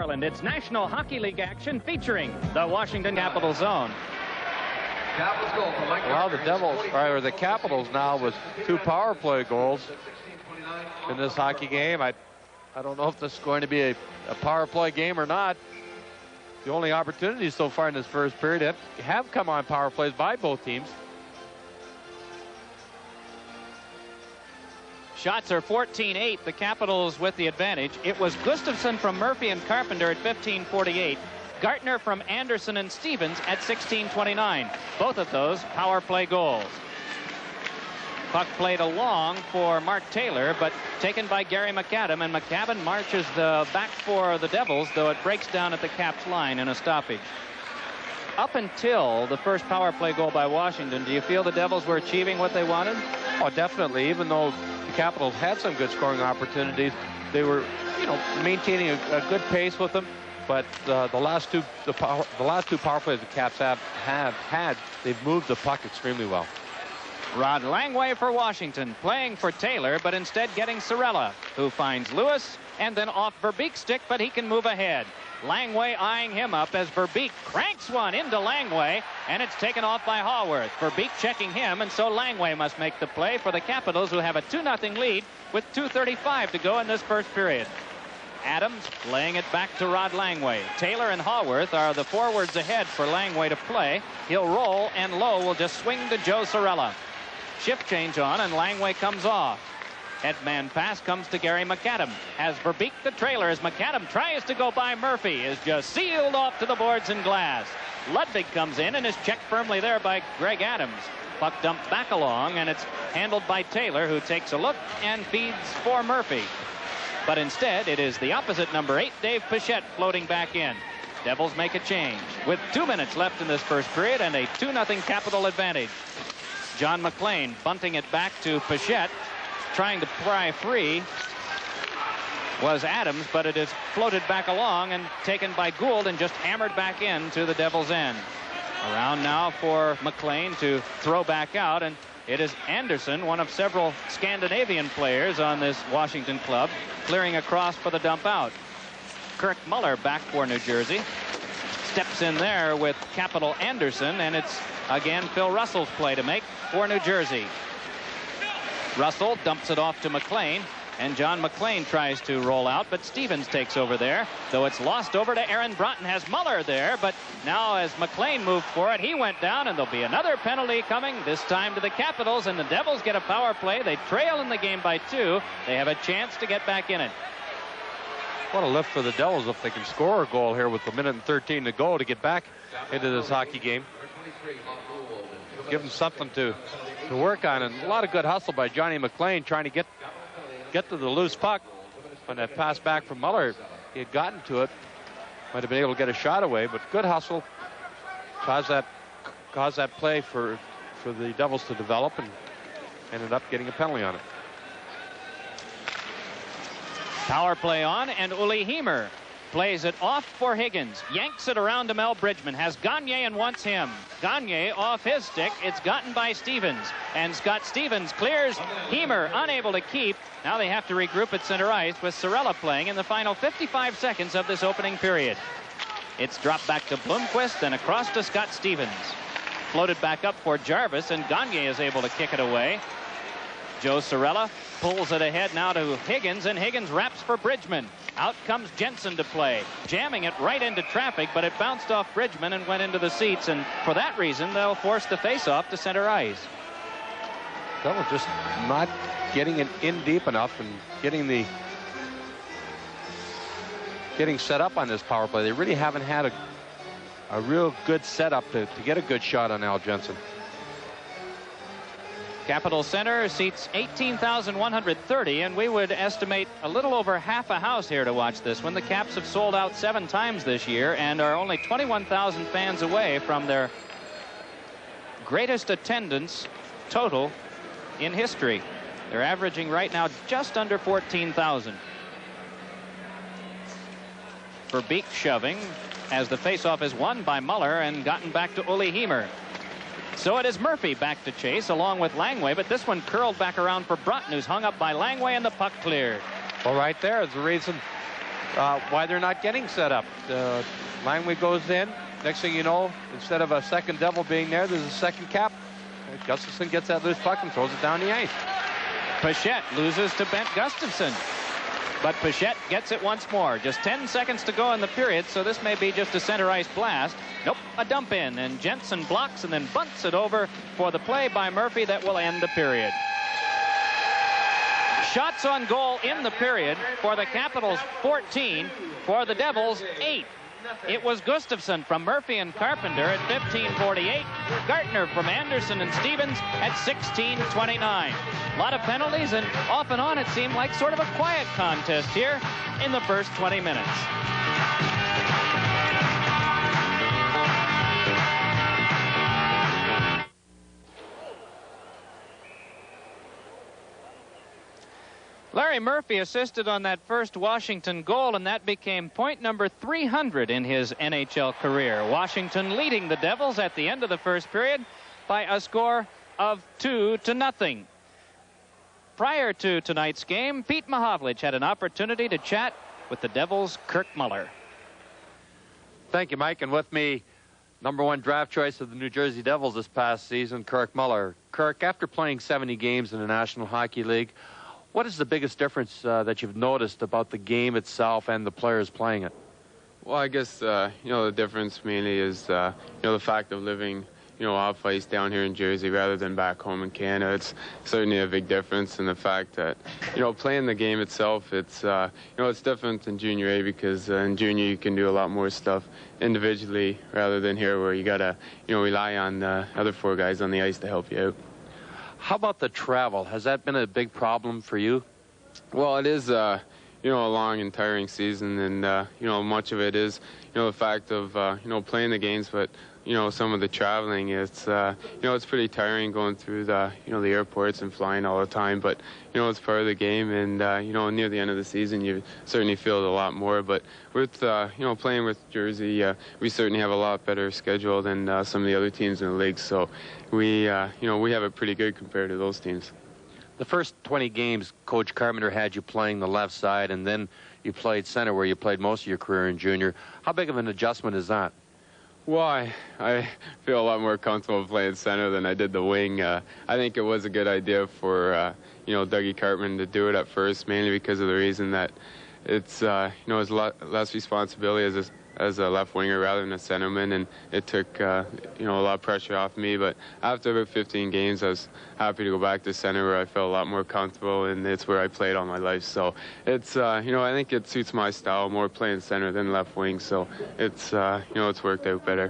Maryland, it's National Hockey League action featuring the Washington Capitals zone. Well, the Devils, or the Capitals now with 2 power play goals in this hockey game. I don't know if this is going to be a power play game or not. The only opportunities so far in this first period have come on power plays by both teams. Shots are 14-8, the Capitals with the advantage. It was Gustafsson from Murphy and Carpenter at 15:48. Gartner from Anderson and Stevens at 16:29. Both of those power play goals. Puck played along for Mark Taylor, but taken by Gary McAdam, and McAdam marches back for the Devils, though it breaks down at the Caps line in a stoppage. Up until the first power play goal by Washington, do you feel the Devils were achieving what they wanted? Oh, definitely. Even though the Capitals had some good scoring opportunities, they were, maintaining a good pace with them. But the last two power plays the Caps have had, they've moved the puck extremely well. Rod Langway for Washington, playing for Taylor, but instead getting Cirella, who finds Lewis, and then off Verbeek's stick, but he can move ahead. Langway eyeing him up as Verbeek cranks one into Langway, and it's taken off by Haworth. Verbeek checking him, and so Langway must make the play for the Capitals, who have a 2-0 lead with 2:35 to go in this first period. Adams laying it back to Rod Langway. Taylor and Haworth are the forwards ahead for Langway to play. He'll roll, and Lowe will just swing to Joe Cirella. Shift change on, and Langway comes off. Headman pass comes to Gary McAdam. Has Verbeek the trailer as McAdam tries to go by Murphy. Is just sealed off to the boards and glass. Ludwig comes in and is checked firmly there by Greg Adams. Puck dumped back along, and it's handled by Taylor, who takes a look and feeds for Murphy. But instead, it is the opposite number 8, Dave Pichette, floating back in. Devils make a change with 2 minutes left in this first period and a 2-0 Capital advantage. John McLean bunting it back to Pichette. Trying to pry free was Adams, but it is floated back along and taken by Gould and just hammered back in to the Devils' end. Around now for McLean to throw back out, and it is Anderson, one of several Scandinavian players on this Washington club, clearing across for the dump out. Kirk Muller back for New Jersey. Steps in there with Capital Anderson, and it's again Phil Russell's play to make for New Jersey. Russell dumps it off to McLean, and John McLean tries to roll out, but Stevens takes over there, though it's lost over to Aaron Broughton. Has Muller there, but now as McLean moved for it, he went down, and there'll be another penalty coming, this time to the Capitals, and the Devils get a power play. They trail in the game by 2. They have a chance to get back in it. What a lift for the Devils if they can score a goal here with 1:13 to go to get back into this hockey game. Give them something to work on, and a lot of good hustle by Johnny McLean trying to get to the loose puck. When that pass back from Muller, he had gotten to it, might have been able to get a shot away, but good hustle caused that play for the Devils to develop, and ended up getting a penalty on it. Power play on, and Uli Heimer plays it off for Higgins. Yanks it around to Mel Bridgman. Has Gagne and wants him. Gagne off his stick. It's gotten by Stevens. And Scott Stevens clears. Heimer unable to keep. Now they have to regroup at center ice with Cirella playing in the final 55 seconds of this opening period. It's dropped back to Blomqvist and across to Scott Stevens. Floated back up for Jarvis, and Gagne is able to kick it away. Joe Cirella pulls it ahead now to Higgins, and Higgins wraps for Bridgman. Out comes Jensen to play, jamming it right into traffic, but it bounced off Bridgman and went into the seats, and for that reason, they'll force the face-off to center ice. Devils just not getting it in deep enough and getting set up on this power play. They really haven't had a real good setup to get a good shot on Al Jensen. Capitol Center seats 18,130, and we would estimate a little over half a house here to watch this one. The Caps have sold out 7 times this year and are only 21,000 fans away from their greatest attendance total in history. They're averaging right now just under 14,000. Verbeek shoving as the faceoff is won by Muller and gotten back to Uli Heimer. So it is Murphy back to chase along with Langway, but this one curled back around for Broughton, who's hung up by Langway, and the puck cleared. Well, right there is the reason why they're not getting set up. Langway goes in. Next thing you know, instead of a second Devil being there, there's a second cap. Gustafson gets that loose puck and throws it down the ice. Pichette loses to Bent Gustafson. But Pichette gets it once more. Just 10 seconds to go in the period, so this may be just a center ice blast. Nope, a dump in, and Jensen blocks and then bunts it over for the play by Murphy that will end the period. Shots on goal in the period for the Capitals, 14. For the Devils, 8. It was Gustafson from Murphy and Carpenter at 15:48. Gartner from Anderson and Stevens at 16:29. A lot of penalties, and off and on it seemed like sort of a quiet contest here in the first 20 minutes. Larry Murphy assisted on that first Washington goal, and that became point number 300 in his NHL career. Washington leading the Devils at the end of the first period by a score of 2-0. Prior to tonight's game, Pete Mahovlich had an opportunity to chat with the Devils' Kirk Muller. Thank you, Mike. And with me, #1 draft choice of the New Jersey Devils this past season, Kirk Muller. Kirk, after playing 70 games in the National Hockey League, what is the biggest difference that you've noticed about the game itself and the players playing it? Well, I guess, the difference mainly is, the fact of living, off ice down here in Jersey rather than back home in Canada. It's certainly a big difference in the fact that, playing the game itself, it's, it's different in Junior A because in Junior you can do a lot more stuff individually rather than here where you got to, rely on the other 4 guys on the ice to help you out. How about the travel? Has that been a big problem for you? Well, it is, a long and tiring season, and, much of it is, the fact of, playing the games, but, some of the traveling, it's, it's pretty tiring going through the, the airports and flying all the time, but, it's part of the game, and, near the end of the season, you certainly feel it a lot more, but with, playing with Jersey, we certainly have a lot better schedule than some of the other teams in the league, so we, we have it pretty good compared to those teams. The first 20 games, Coach Carpenter had you playing the left side, and then you played center where you played most of your career in junior. How big of an adjustment is that? Well, I feel a lot more comfortable playing center than I did the wing. I think it was a good idea for, Dougie Cartman to do it at first, mainly because of the reason that it's, it's a lot less responsibility as a left winger rather than a centerman, and it took, a lot of pressure off me. But after about 15 games, I was happy to go back to center where I felt a lot more comfortable, and it's where I played all my life. So it's, I think it suits my style more playing center than left wing. So it's, it's worked out better.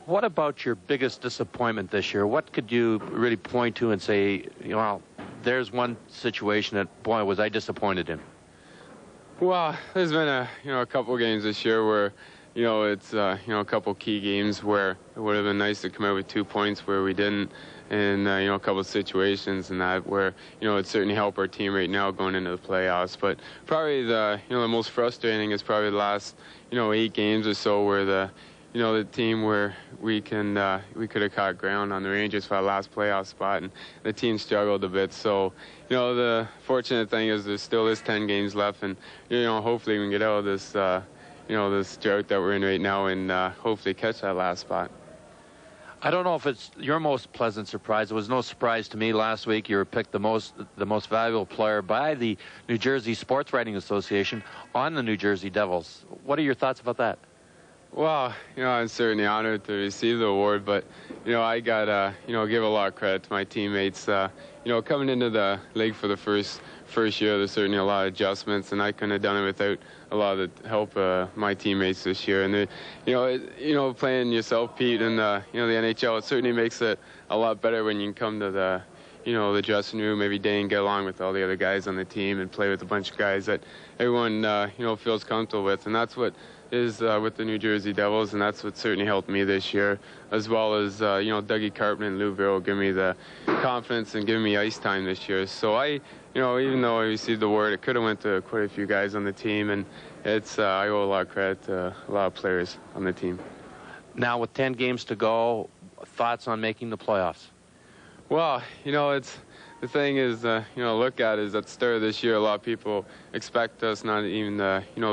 What about your biggest disappointment this year? What could you really point to and say, well, there's one situation that, boy, was I disappointed in? Well, there's been a couple games this year where, it's, a couple key games where it would have been nice to come out with 2 points where we didn't, and, a couple of situations and that where, it certainly helped our team right now going into the playoffs. But probably the, the most frustrating is probably the last, 8 games or so where the team where we could have caught ground on the Rangers for our last playoff spot, and the team struggled a bit. So, the fortunate thing is there still is 10 games left, and, hopefully we can get out of this, this drought that we're in right now and hopefully catch that last spot. I don't know if it's your most pleasant surprise. It was no surprise to me last week. You were picked the most valuable player by the New Jersey Sports Writing Association on the New Jersey Devils. What are your thoughts about that? Well, I'm certainly honored to receive the award, but, I got to, give a lot of credit to my teammates. Coming into the league for the first year, there's certainly a lot of adjustments, and I couldn't have done it without a lot of the help of my teammates this year. And, playing yourself, Pete, in the NHL, it certainly makes it a lot better when you can come to the, the dressing room every day and get along with all the other guys on the team and play with a bunch of guys that everyone, feels comfortable with. And that's what is with the New Jersey Devils, and that's what certainly helped me this year, as well as, Dougie Carpman and Lou Vero give me the confidence and giving me ice time this year. So I, even though I received the award, it could have went to quite a few guys on the team, and it's, I owe a lot of credit to a lot of players on the team. Now, with 10 games to go, thoughts on making the playoffs? Well, it's the thing is, look at is at the start of this year, a lot of people expect us not even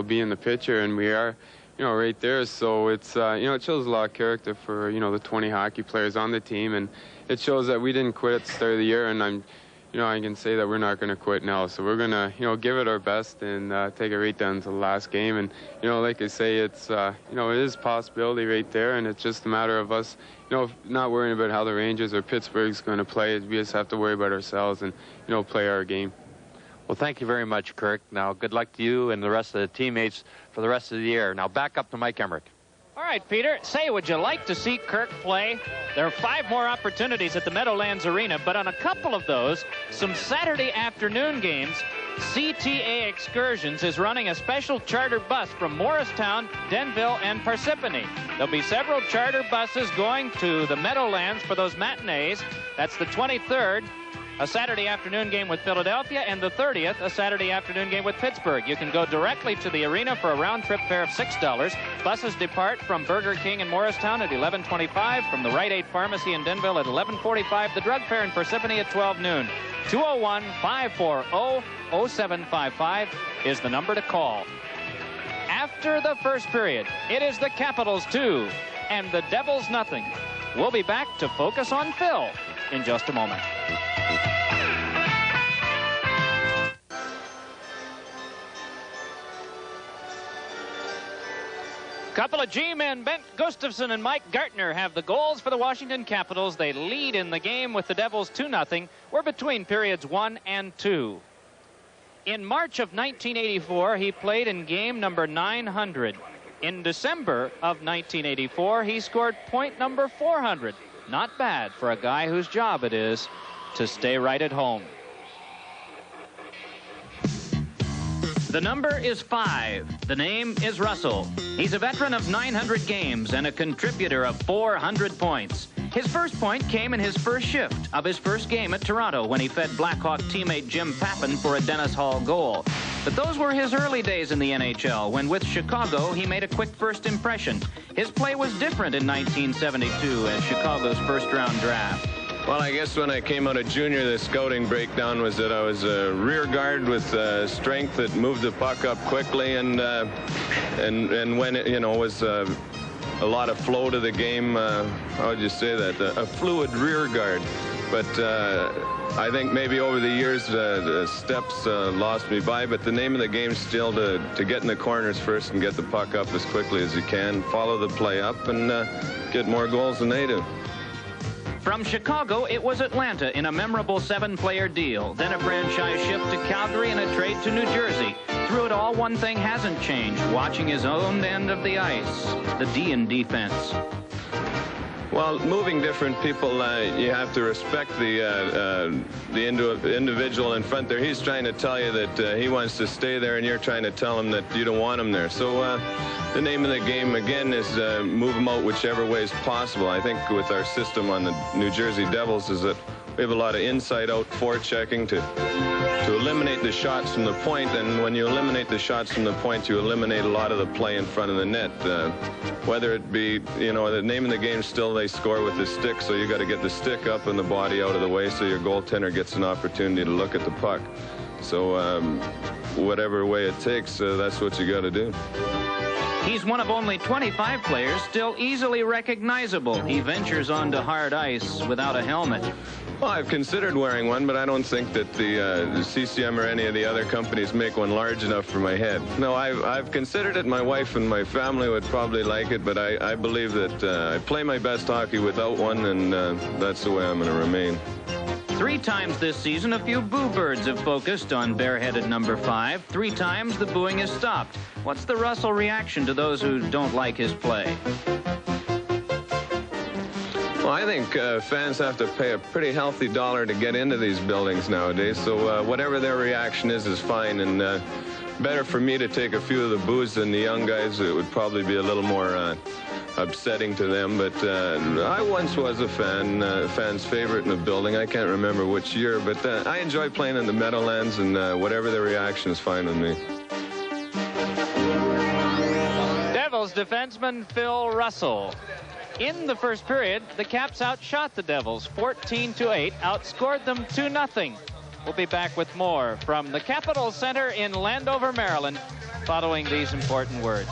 be in the picture, and we are, right there. So it's, it shows a lot of character for, the 20 hockey players on the team, and it shows that we didn't quit at the start of the year, and I can say that we're not going to quit now. So we're going to, give it our best and take it right down to the last game. And, like I say, it's, it is a possibility right there, and it's just a matter of us, not worrying about how the Rangers or Pittsburgh's going to play. We just have to worry about ourselves and, play our game. Well, thank you very much, Kirk. Now, good luck to you and the rest of the teammates for the rest of the year. Now, back up to Mike Emmerich. All right, Peter, say, would you like to see Kirk play? There are 5 more opportunities at the Meadowlands Arena, but on a couple of those, some Saturday afternoon games, CTA Excursions is running a special charter bus from Morristown, Denville, and Parsippany. There'll be several charter buses going to the Meadowlands for those matinees. That's the 23rd. A Saturday afternoon game with Philadelphia, and the 30th, a Saturday afternoon game with Pittsburgh. You can go directly to the arena for a round-trip fare of $6. Buses depart from Burger King in Morristown at 11:25, from the Rite Aid Pharmacy in Denville at 11:45, the drug fair in Parsippany at 12 noon. 201-540-0755 is the number to call. After the first period, it is the Capitals 2 and the Devils nothing. We'll be back to focus on Phil in just a moment. Couple of G-men, Bent Gustafson and Mike Gartner, have the goals for the Washington Capitals. They lead in the game with the Devils 2-0. We're between periods 1 and 2. In March of 1984, he played in game number 900. In December of 1984, he scored point number 400. Not bad for a guy whose job it is to stay right at home. The number is 5. The name is Russell. He's a veteran of 900 games and a contributor of 400 points. His first point came in his first shift of his first game at Toronto when he fed Blackhawk teammate Jim Pappin for a Dennis Hall goal. But those were his early days in the NHL, when with Chicago he made a quick first impression. His play was different in 1972 as Chicago's first-round draft. Well, I guess when I came out of junior, the scouting breakdown was that I was a rear guard with strength that moved the puck up quickly, and when it, was a lot of flow to the game. How would you say that? A fluid rear guard. But I think maybe over the years the steps lost me by. But the name of the game is still to get in the corners first and get the puck up as quickly as you can, follow the play up, and get more goals than they do. From Chicago, it was Atlanta in a memorable 7-player deal, then a franchise shift to Calgary and a trade to New Jersey. Through it all, one thing hasn't changed, watching his own end of the ice, the D in defense. Well, moving different people, you have to respect the individual in front there. He's trying to tell you that he wants to stay there, and you're trying to tell him that you don't want him there. So the name of the game, again, is move him out whichever way is possible. I think with our system on the New Jersey Devils is that we have a lot of inside-out forechecking to eliminate the shots from the point, and when you eliminate the shots from the point, you eliminate a lot of the play in front of the net. Whether it be, the name of the game still they score with the stick, so you got to get the stick up and the body out of the way so your goaltender gets an opportunity to look at the puck. So whatever way it takes, that's what you got to do. He's one of only 25 players still easily recognizable. He ventures onto hard ice without a helmet. Well, I've considered wearing one, but I don't think that the CCM or any of the other companies make one large enough for my head. No, I've considered it. My wife and my family would probably like it, but I believe that I play my best hockey without one, and that's the way I'm going to remain. 3 times this season, a few boo birds have focused on bareheaded number 5. 3 times the booing has stopped. What's the Russell reaction to those who don't like his play? Well, I think fans have to pay a pretty healthy dollar to get into these buildings nowadays, so whatever their reaction is fine, and better for me to take a few of the boos than the young guys. It would probably be a little more upsetting to them, but I once was a fan's favorite in the building. I can't remember which year, but I enjoy playing in the Meadowlands, and whatever their reaction is fine with me. Devils defenseman Phil Russell. In the first period, the Caps outshot the Devils 14-8, outscored them 2-0. We'll be back with more from the Capitol Center in Landover, Maryland, following these important words.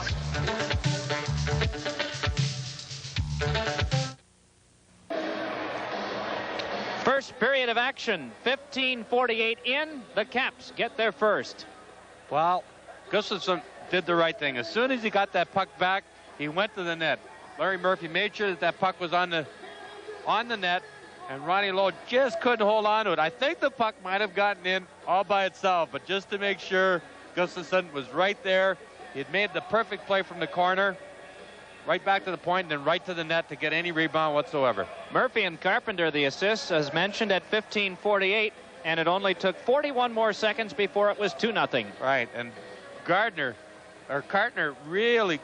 First period of action, 15:48 in. The Caps get their first. Well, Gustafsson did the right thing. As soon as he got that puck back, he went to the net. Larry Murphy made sure that that puck was on the net, and Ronnie Lowe just couldn't hold on to it. I think the puck might have gotten in all by itself, but just to make sure, Gustafsson was right there. He had made the perfect play from the corner, right back to the point, and then right to the net to get any rebound whatsoever. Murphy and Carpenter, the assists, as mentioned, at 15:48, and it only took 41 more seconds before it was 2-0. Right, and Cartner really,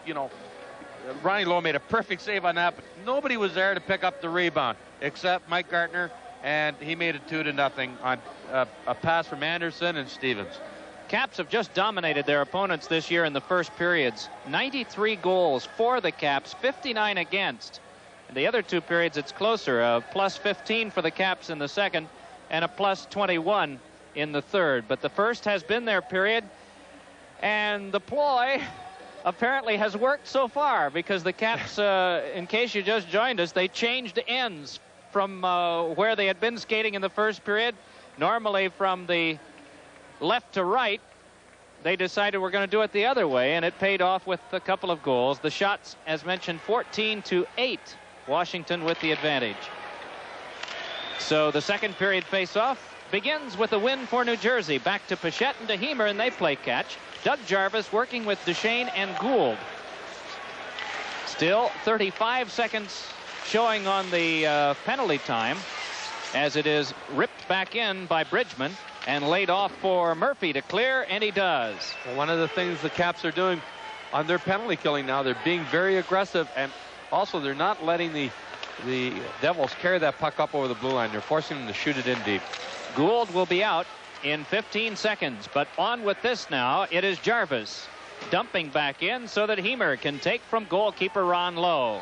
Ronnie Lowe made a perfect save on that, but nobody was there to pick up the rebound except Mike Gartner, and he made it 2-0 on a pass from Anderson and Stevens. Caps have just dominated their opponents this year in the first periods. 93 goals for the Caps, 59 against. In the other two periods, it's closer. A +15 for the Caps in the second and a +21 in the third. But the first has been their period, and the ploy apparently has worked so far, because the Caps, in case you just joined us, they changed ends from where they had been skating in the first period. Normally from the left to right, they decided we're going to do it the other way, and it paid off with a couple of goals. The shots, as mentioned, 14-8. Washington with the advantage. So the second period face-off begins with a win for New Jersey. Back to Pichette and to Heemer, and they play catch. Doug Jarvis working with Duchesne and Gould. Still 35 seconds showing on the penalty time, as it is ripped back in by Bridgman and laid off for Murphy to clear, and he does. Well, one of the things the Caps are doing on their penalty killing now, they're being very aggressive, and also they're not letting the Devils carry that puck up over the blue line. They're forcing them to shoot it in deep. Gould will be out in 15 seconds, but on with this now. It is Jarvis dumping back in so that Heemer can take from goalkeeper Ron Lowe.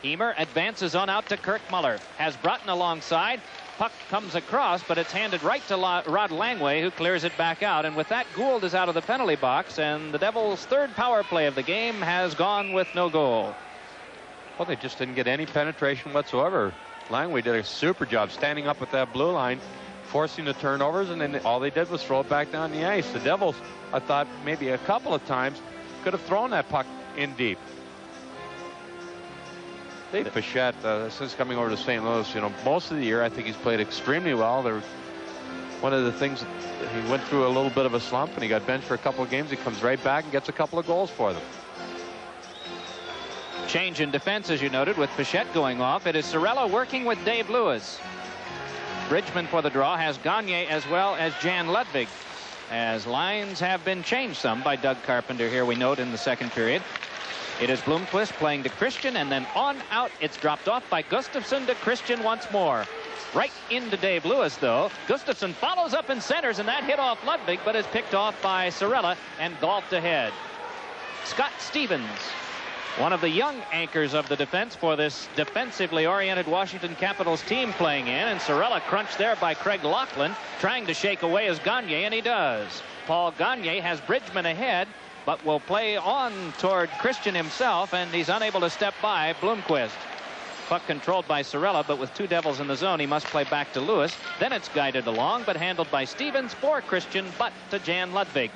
Heemer advances on out to Kirk Muller. Has Broughton alongside. Puck comes across, but it's handed right to Rod Langway, who clears it back out. And with that, Gould is out of the penalty box, and the Devils' third power play of the game has gone with no goal. Well, they just didn't get any penetration whatsoever. Langway did a super job standing up at that blue line, forcing the turnovers, and then all they did was throw it back down the ice. The Devils, I thought, maybe a couple of times could have thrown that puck in deep. Dave Pichette, since coming over to St. Louis, most of the year, I think he's played extremely well. One of the things, he went through a little bit of a slump, and he got benched for a couple of games. He comes right back and gets a couple of goals for them. Change in defense, as you noted, with Pichette going off. It is Cirella working with Dave Lewis. Bridgman for the draw has Gagne as well as Jan Ludwig, as lines have been changed some by Doug Carpenter here, we note, in the second period. It is Blomqvist playing to Christian, and then on out, it's dropped off by Gustafsson to Christian once more. Right into Dave Lewis, though. Gustafsson follows up and centers, and that hit off Ludwig, but is picked off by Cirella and golfed ahead. Scott Stevens, one of the young anchors of the defense for this defensively oriented Washington Capitals team, playing in, and Cirella crunched there by Craig Laughlin, trying to shake away as Gagne, and he does. Paul Gagne has Bridgman ahead, but will play on toward Christian himself, and he's unable to step by Blomqvist. Puck controlled by Cirella, but with two Devils in the zone, he must play back to Lewis. Then it's guided along, but handled by Stevens for Christian, but to Jan Ludwig.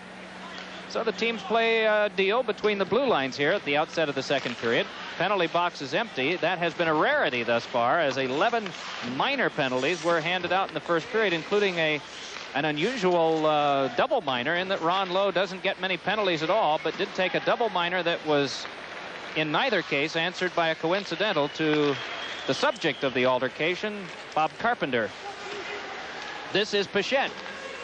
So the teams play a deal between the blue lines here at the outset of the second period. Penalty box is empty. That has been a rarity thus far, as 11 minor penalties were handed out in the first period, including an unusual double minor, in that Ron Lowe doesn't get many penalties at all, but did take a double minor that was in neither case answered by a coincidental to the subject of the altercation, Bob Carpenter. This is Pichette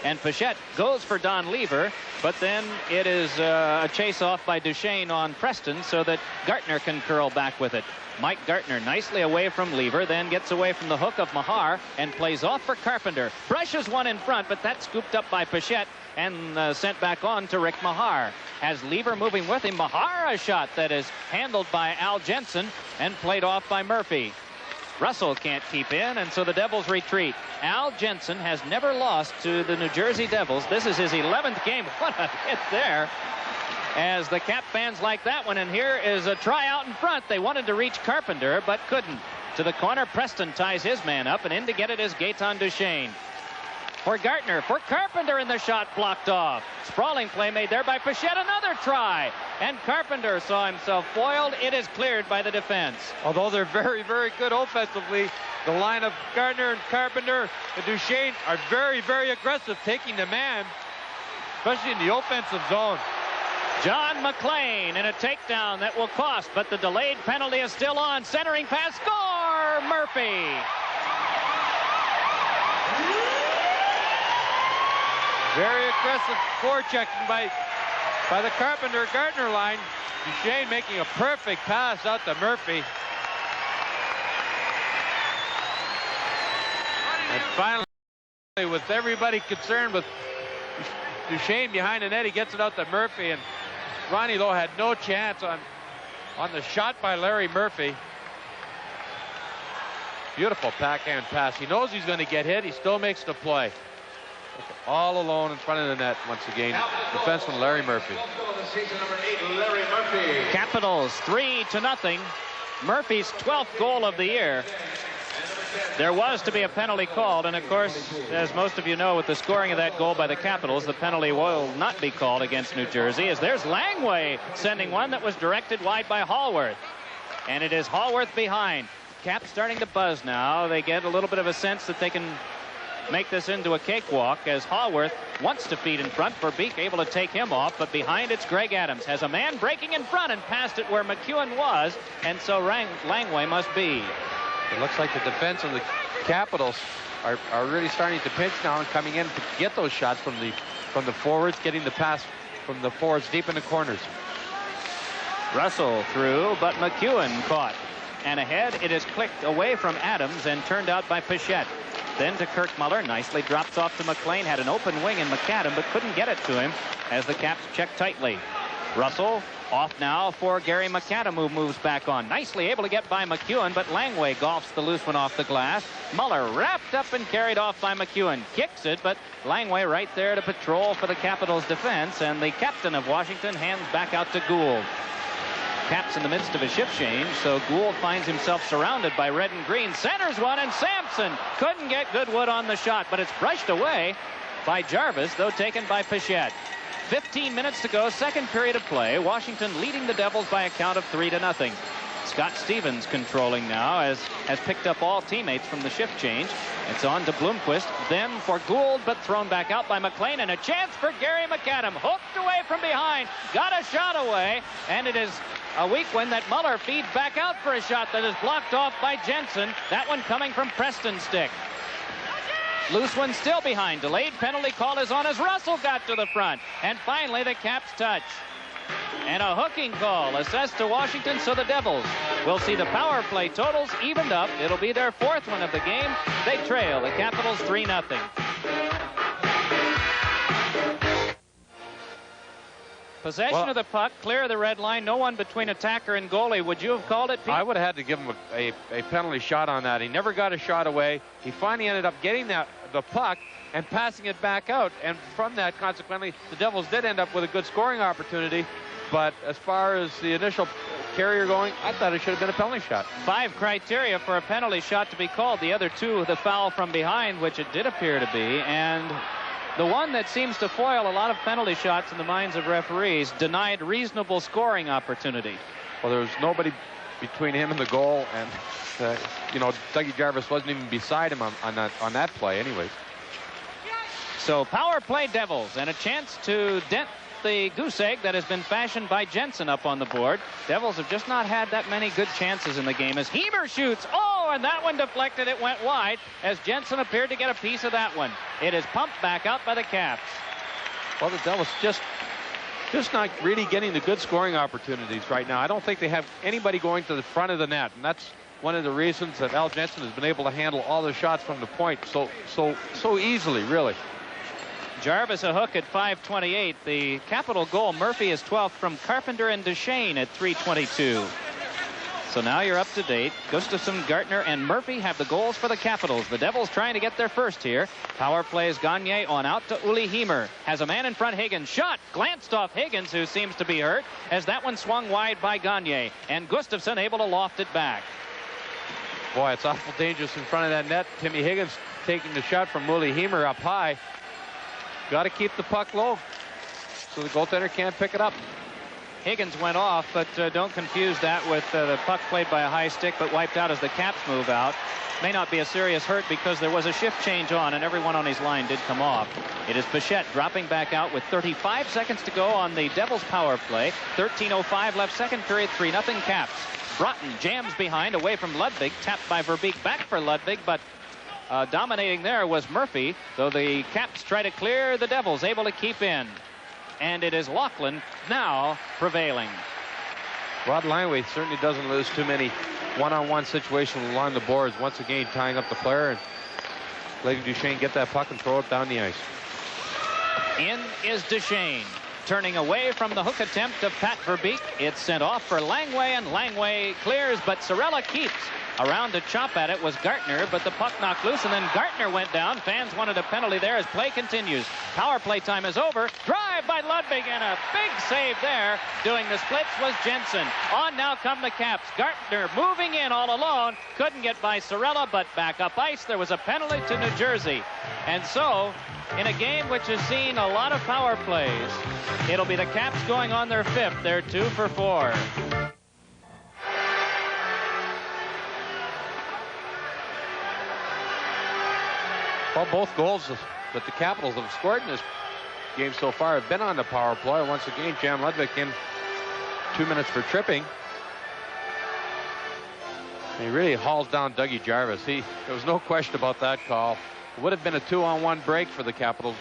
And Pichette goes for Don Lever, but then it is a chase off by Duchesne on Preston so that Gartner can curl back with it. Mike Gartner nicely away from Lever, then gets away from the hook of Mahar and plays off for Carpenter. Brushes one in front, but that's scooped up by Pichette and sent back on to Rick Mahar. Has Lever moving with him. Mahar a shot that is handled by Al Jensen and played off by Murphy. Russell can't keep in, and so the Devils retreat. Al Jensen has never lost to the New Jersey Devils. This is his 11th game. What a hit there, as the Cap fans like that one. And here is a try out in front. They wanted to reach Carpenter, but couldn't. To the corner, Preston ties his man up, and in to get it is Gaetan Duchesne. For Gartner, for Carpenter, and the shot blocked off. Sprawling play made there by Pichette. Another try, and Carpenter saw himself foiled. It is cleared by the defense. Although they're very, very good offensively, the line of Gartner and Carpenter and Duchesne are very, very aggressive, taking the man, especially in the offensive zone. John McLean in a takedown that will cost, but the delayed penalty is still on. Centering pass, score! Murphy. Very aggressive forechecking by the Carpenter-Gartner line. Duchesne making a perfect pass out to Murphy. And finally, with everybody concerned with Duchesne behind the net, he gets it out to Murphy, and Ronnie Lowe had no chance on the shot by Larry Murphy. Beautiful backhand pass. He knows he's going to get hit. He still makes the play. All alone in front of the net once again. Defenseman Larry Murphy. Capitals 3-0. Murphy's 12th goal of the year. There was to be a penalty called, and of course, as most of you know, with the scoring of that goal by the Capitals, the penalty will not be called against New Jersey, as there's Langway sending one that was directed wide by Hallworth. And it is Hallworth behind. Caps starting to buzz now. They get a little bit of a sense that they can make this into a cakewalk, as Hallworth wants to feed in front. Verbeek able to take him off, but behind it's Greg Adams. Has a man breaking in front and passed it where McEwen was, and so Langway must be. It looks like the defense of the Capitals are really starting to pinch now and coming in to get those shots from the forwards, getting the pass from the forwards deep in the corners. Russell through, but McEwen caught. And ahead, it is clicked away from Adams and turned out by Pichette. Then to Kirk Muller, nicely drops off to McLean. Had an open wing in McAdam, but couldn't get it to him as the Caps check tightly. Russell off now for Gary McAdam, who moves back on. Nicely able to get by McEwen, but Langway golfs the loose one off the glass. Muller wrapped up and carried off by McEwen. Kicks it, but Langway right there to patrol for the Capitals defense, and the captain of Washington hands back out to Gould. Caps in the midst of a shift change, so Gould finds himself surrounded by red and green. Centers one, and Sampson couldn't get Goodwood on the shot, but it's brushed away by Jarvis, though taken by Pichette. 15 minutes to go, second period of play. Washington leading the Devils by a count of 3-0. Scott Stevens controlling now, has picked up all teammates from the shift change. It's on to Bloomquist, then for Gould, but thrown back out by McLean, and a chance for Gary McAdam. Hooked away from behind, got a shot away, and it is a weak one that Muller feeds back out for a shot that is blocked off by Jensen. That one coming from Preston's stick. Loose one still behind. Delayed penalty call is on as Russell got to the front. And finally, the Caps touch. And a hooking call assessed to Washington, so the Devils will see the power play totals evened up. It'll be their fourth one of the game. They trail the Capitals 3-0. Possession of the puck, clear of the red line, no one between attacker and goalie. Would you have called it, Pete? I would have had to give him a penalty shot on that. He never got a shot away. He finally ended up getting the puck and passing it back out. And from that, consequently, the Devils did end up with a good scoring opportunity. But as far as the initial carrier going, I thought it should have been a penalty shot. 5 criteria for a penalty shot to be called. The other 2, the foul from behind, which it did appear to be. And the one that seems to foil a lot of penalty shots in the minds of referees, denied reasonable scoring opportunity. Well, there was nobody between him and the goal, and you know, Dougie Jarvis wasn't even beside him on that play anyways. So power play Devils, and a chance to dent the goose egg that has been fashioned by Jensen up on the board. Devils have just not had that many good chances in the game as Heber shoots. Oh, Oh, and that one deflected. It went wide as Jensen appeared to get a piece of that one. It is pumped back out by the Caps. Well, the Devils just not really getting the good scoring opportunities right now. I don't think they have anybody going to the front of the net, and that's one of the reasons that Al Jensen has been able to handle all the shots from the point so easily, really. Jarvis a hook at 5:28. The Capital goal, Murphy is 12th from Carpenter and Duchesne at 3:22. So now you're up to date. Gustafson, Gartner, and Murphy have the goals for the Capitals. The Devils trying to get their first here. Power plays Gagne on out to Uli Heimer. Has a man in front. Higgins shot. Glanced off Higgins, who seems to be hurt, as that one swung wide by Gagne. And Gustafson able to loft it back. Boy, it's awful dangerous in front of that net. Timmy Higgins taking the shot from Uli Heimer up high. Got to keep the puck low so the goaltender can't pick it up. Higgins went off, but don't confuse that with the puck played by a high stick but wiped out as the Caps move out. May not be a serious hurt because there was a shift change on and everyone on his line did come off. It is Bichette dropping back out with 35 seconds to go on the Devils power play. 13:05 left, second period, 3-0 Caps. Broughton jams behind away from Ludwig, tapped by Verbeek, back for Ludwig, but dominating there was Murphy, though the Caps try to clear, the Devils able to keep in. And it is Laughlin now prevailing. Rod Langway certainly doesn't lose too many one-on-one situations along the boards. Once again, tying up the player, and letting Duchesne get that puck and throw it down the ice. In is Duchesne. Turning away from the hook attempt of Pat Verbeek. It's sent off for Langway, and Langway clears, but Cirella keeps. Around to chop at it was Gartner, but the puck knocked loose, and then Gartner went down. Fans wanted a penalty there as play continues. Power play time is over. Drive by Ludwig, and a big save there. Doing the splits was Jensen. On now come the Caps. Gartner moving in all alone. Couldn't get by Cirella, but back up ice. There was a penalty to New Jersey. And so, in a game which has seen a lot of power plays, it'll be the Caps going on their fifth. They're 2 for 4. Well, both goals that the Capitals have scored in this game so far have been on the power play. Once again, Jan Ludwig in 2 minutes for tripping. And he really hauls down Dougie Jarvis. There was no question about that call. It would have been a 2-on-1 break for the Capitals.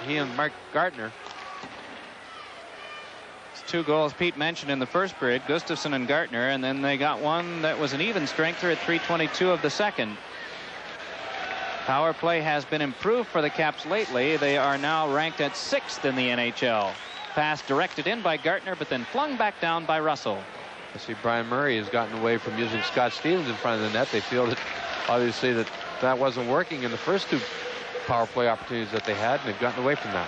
He and Mark Gartner. It's 2 goals Pete mentioned in the first period, Gustafson and Gartner, and then they got one that was an even strengther at 3:22 of the second. Power play has been improved for the Caps lately. They are now ranked at 6th in the NHL. Pass directed in by Gartner, but then flung back down by Russell. I see Brian Murray has gotten away from using Scott Stevens in front of the net. They feel that obviously that wasn't working in the first 2 power play opportunities that they had, and they've gotten away from that.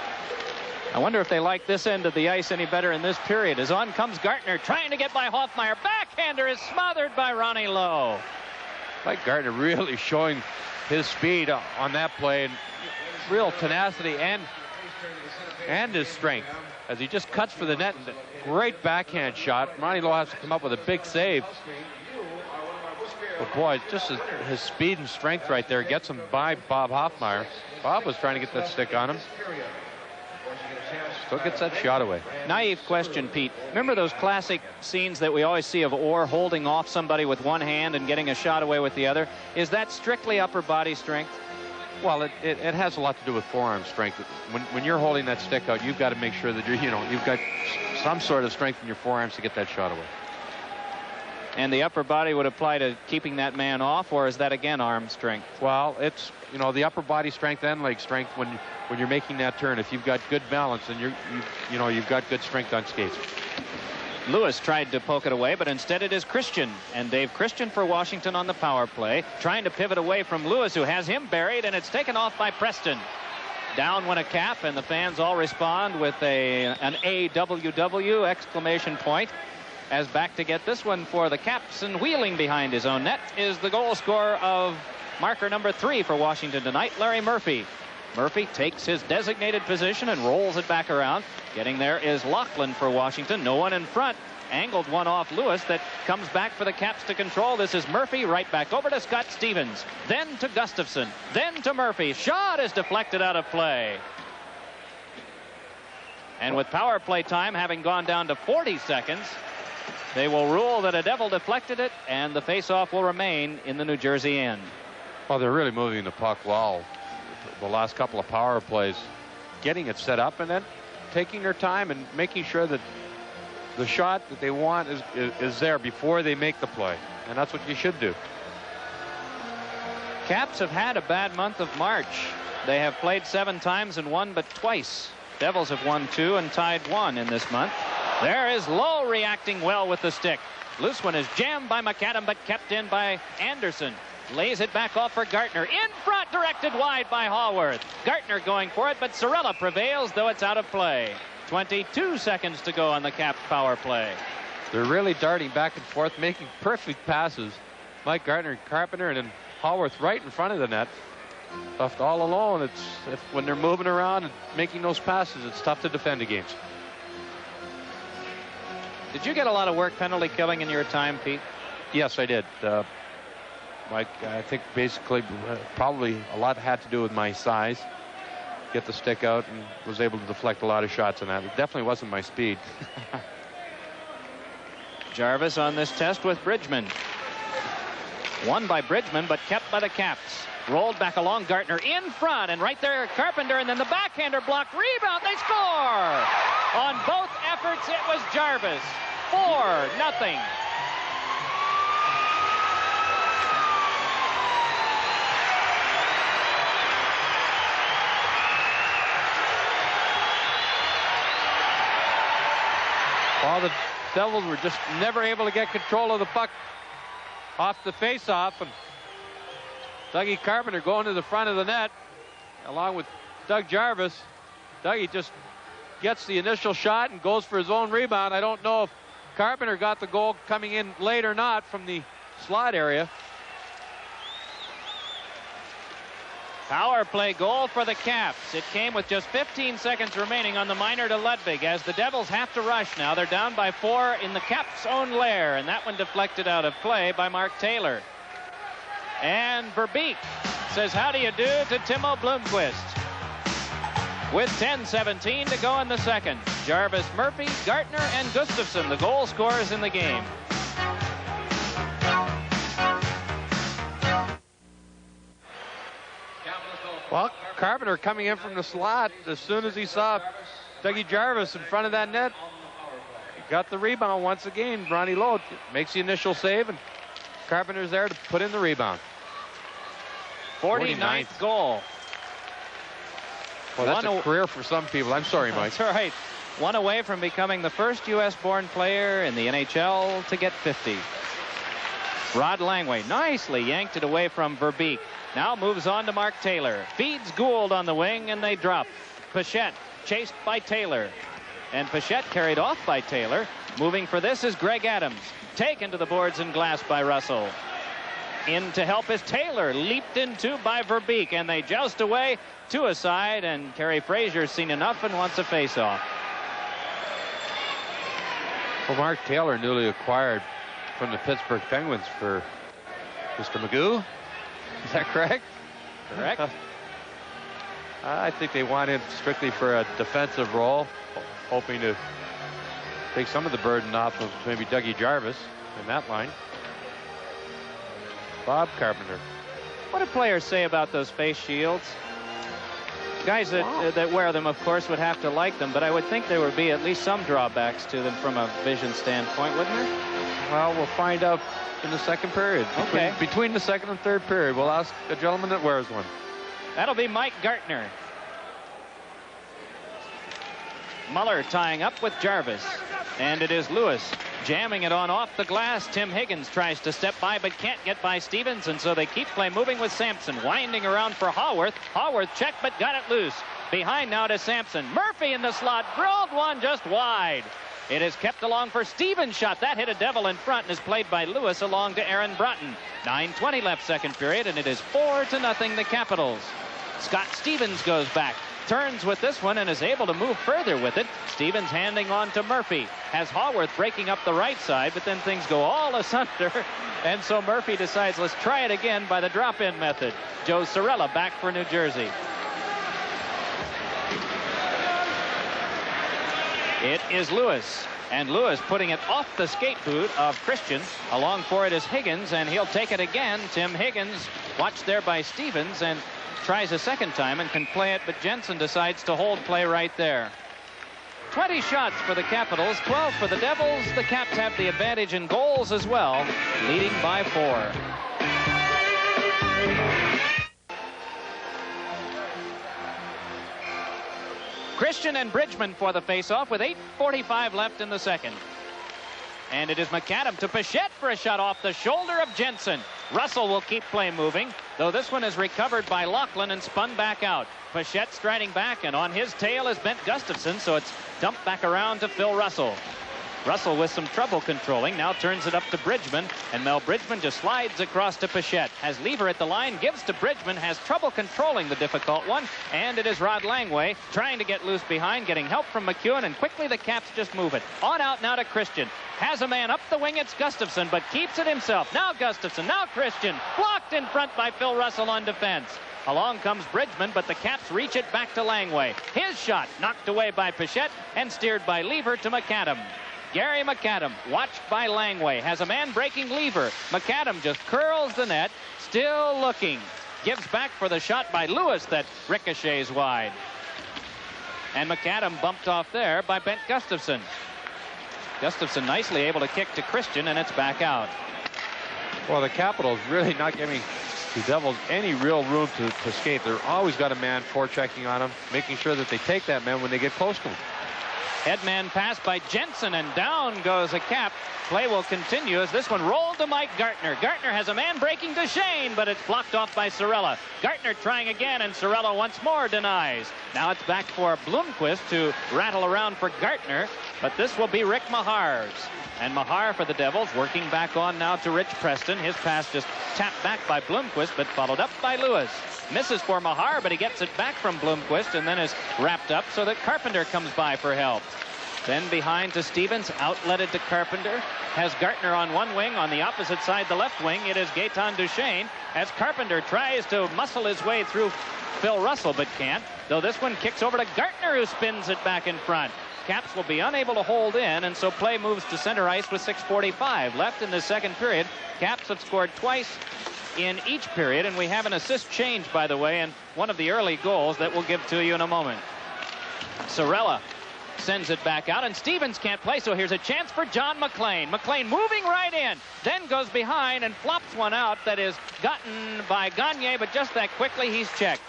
I wonder if they like this end of the ice any better in this period. As on comes Gartner trying to get by Hoffmeyer. Backhander is smothered by Ronnie Lowe. Like Gartner really showing his speed on that play, and real tenacity and his strength as he just cuts for the net. Great backhand shot. Ronnie Lowe has to come up with a big save. But boy, just his speed and strength right there gets him by Bob Hoffmeyer. Bob was trying to get that stick on him. Still gets that shot away. Naive question, Pete. Remember those classic scenes that we always see of Orr holding off somebody with one hand and getting a shot away with the other? Is that strictly upper body strength? Well, it has a lot to do with forearm strength. When you're holding that stick out, you've got to make sure that you've got some sort of strength in your forearms to get that shot away. And the upper body would apply to keeping that man off, or is that again arm strength? Well, it's the upper body strength and leg strength when you're making that turn. If you've got good balance, then you've got good strength on skates. Lewis tried to poke it away, but instead it is Christian, and Dave Christian for Washington on the power play, trying to pivot away from Lewis, who has him buried, and it's taken off by Preston. Down went a Cap, and the fans all respond with an AWW exclamation point. As back to get this one for the Caps, and wheeling behind his own net is the goal scorer of marker number 3 for Washington tonight, Larry Murphy. Murphy takes his designated position and rolls it back around. Getting there is Laughlin for Washington. No one in front. Angled one off Lewis that comes back for the Caps to control. This is Murphy right back over to Scott Stevens. Then to Gustafson. Then to Murphy. Shot is deflected out of play. And with power play time having gone down to 40 seconds, They will rule that a Devil deflected it, and the faceoff will remain in the New Jersey end. Well, they're really moving the puck well. The last couple of power plays, getting it set up and then taking their time and making sure that the shot that they want is there before they make the play. And that's what you should do. Caps have had a bad month of March. They have played 7 times and won but twice. Devils have won 2 and tied 1 in this month. There is Lowe reacting well with the stick. Loose one is jammed by McAdam but kept in by Anderson. Lays it back off for Gartner. In front, directed wide by Haworth. Gartner going for it, but Cirella prevails, though it's out of play. 22 seconds to go on the Caps power play. They're really darting back and forth, making perfect passes. Mike Gartner, Carpenter, and then Haworth right in front of the net. Left all alone. When they're moving around and making those passes, it's tough to defend against. Did you get a lot of work penalty killing in your time, Pete? Yes, I did. Mike, I think basically probably a lot had to do with my size. Get the stick out and was able to deflect a lot of shots on that. It definitely wasn't my speed. Jarvis on this test with Bridgman. Won by Bridgman, but kept by the Caps. Rolled back along, Gartner in front, and right there Carpenter, and then the backhander blocked. Rebound, they score! On both efforts, it was Jarvis. 4-0. Well, the Devils were just never able to get control of the puck off the faceoff, and Dougie Carpenter going to the front of the net along with Doug Jarvis. Dougie just gets the initial shot and goes for his own rebound. I don't know if Carpenter got the goal coming in late or not from the slot area. Power play goal for the Caps. It came with just 15 seconds remaining on the minor to Ludwig as the Devils have to rush now. They're down by 4 in the Caps' own lair, and that one deflected out of play by Mark Taylor. And Verbeek says, how do you do to Timo Blomqvist? With 10:17 to go in the second. Jarvis, Murphy, Gartner, and Gustafson, the goal scorers in the game. Well, Carpenter coming in from the slot as soon as he saw Dougie Jarvis in front of that net. He got the rebound once again. Ronnie Lowe makes the initial save, and Carpenter's there to put in the rebound. 49th goal. Well, that's a career for some people. I'm sorry, Mike. That's all right. 1 away from becoming the first U.S.-born player in the NHL to get 50. Rod Langway nicely yanked it away from Verbeek. Now moves on to Mark Taylor. Feeds Gould on the wing, and they drop. Pichette chased by Taylor. And Pichette carried off by Taylor. Moving for this is Greg Adams. Taken to the boards and glass by Russell. In to help is Taylor. Leaped into by Verbeek, and they joust away to a side, and Kerry Frazier's seen enough and wants a face-off. Well, Mark Taylor, newly acquired from the Pittsburgh Penguins for Mr. Magoo. Is that correct? Correct. I think they want him strictly for a defensive role, hoping to take some of the burden off of maybe Dougie Jarvis in that line. Bob Carpenter. What do players say about those face shields? Guys that wear them, of course, would have to like them, but I would think there would be at least some drawbacks to them from a vision standpoint, wouldn't there? Well, we'll find out in the second period. Okay. Between the second and third period, we'll ask a gentleman that wears one. That'll be Mike Gartner. Muller tying up with Jarvis. And it is Lewis jamming it on off the glass. Tim Higgins tries to step by but can't get by Stevens, and so they keep play moving with Sampson. Winding around for Haworth. Haworth checked but got it loose. Behind now to Sampson. Murphy in the slot. Drilled one just wide. It is kept along for Stevens' shot. That hit a Devil in front and is played by Lewis along to Aaron Broughton. 9:20 left second period, and it is 4-0 the Capitals. Scott Stevens goes back. Turns with this one and is able to move further with it. Stevens handing on to Murphy. Has Haworth breaking up the right side, but then things go all asunder. And so Murphy decides, let's try it again by the drop-in method. Joe Cirella back for New Jersey. It is Lewis And Lewis putting it off the skate boot of Christian. Along for it is Higgins, and he'll take it again. Tim Higgins, watched there by Stevens, and tries a second time and can play it, but Jensen decides to hold play right there. 20 shots for the Capitals, 12 for the Devils. The Caps have the advantage in goals as well, leading by 4. Christian and Bridgman for the faceoff with 8:45 left in the second. And it is McAdam to Pichette for a shot off the shoulder of Jensen. Russell will keep play moving, though this one is recovered by Laughlin and spun back out. Pichette striding back, and on his tail is Bent Gustafson, so it's dumped back around to Phil Russell. Russell with some trouble controlling, now turns it up to Bridgman, and Mel Bridgman just slides across to Pichette. Has Lever at the line, gives to Bridgman, has trouble controlling the difficult one, and it is Rod Langway trying to get loose behind, getting help from McEwen, and quickly the Caps just move it. On out now to Christian. Has a man up the wing, it's Gustafson, but keeps it himself. Now Gustafson, now Christian. Blocked in front by Phil Russell on defense. Along comes Bridgman, but the Caps reach it back to Langway. His shot knocked away by Pichette and steered by Lever to McAdam. Gary McAdam, watched by Langway, has a man breaking Lever. McAdam just curls the net, still looking. Gives back for the shot by Lewis that ricochets wide. And McAdam bumped off there by Bent Gustafson. Gustafson nicely able to kick to Christian, and it's back out. Well, the Capitals really not giving the Devils any real room to skate. They're always got a man forechecking on them, making sure that they take that man when they get close to him. Headman pass by Jensen, and down goes a Cap. Play will continue as this one rolled to Mike Gartner. Gartner has a man breaking to Shane, but it's blocked off by Sorella. Gartner trying again, and Sorella once more denies. Now it's back for Blomqvist to rattle around for Gartner, but this will be Rick Mahar's. And Mahar for the Devils working back on now to Rich Preston. His pass just tapped back by Blomqvist, but followed up by Lewis. Misses for Mahar, but he gets it back from Blomqvist and then is wrapped up so that Carpenter comes by for help. Then behind to Stevens, outletted to Carpenter. Has Gartner on one wing. On the opposite side, the left wing, it is Gaetan Duchesne as Carpenter tries to muscle his way through Phil Russell, but can't. Though this one kicks over to Gartner, who spins it back in front. Caps will be unable to hold in, and so play moves to center ice with 6:45 left in the second period. Caps have scored twice in each period, and we have an assist change, by the way, in one of the early goals that we'll give to you in a moment. Sorella sends it back out, and Stevens can't play, so here's a chance for John McLean. McLean moving right in, then goes behind and flops one out that is gotten by Gagne, but just that quickly he's checked.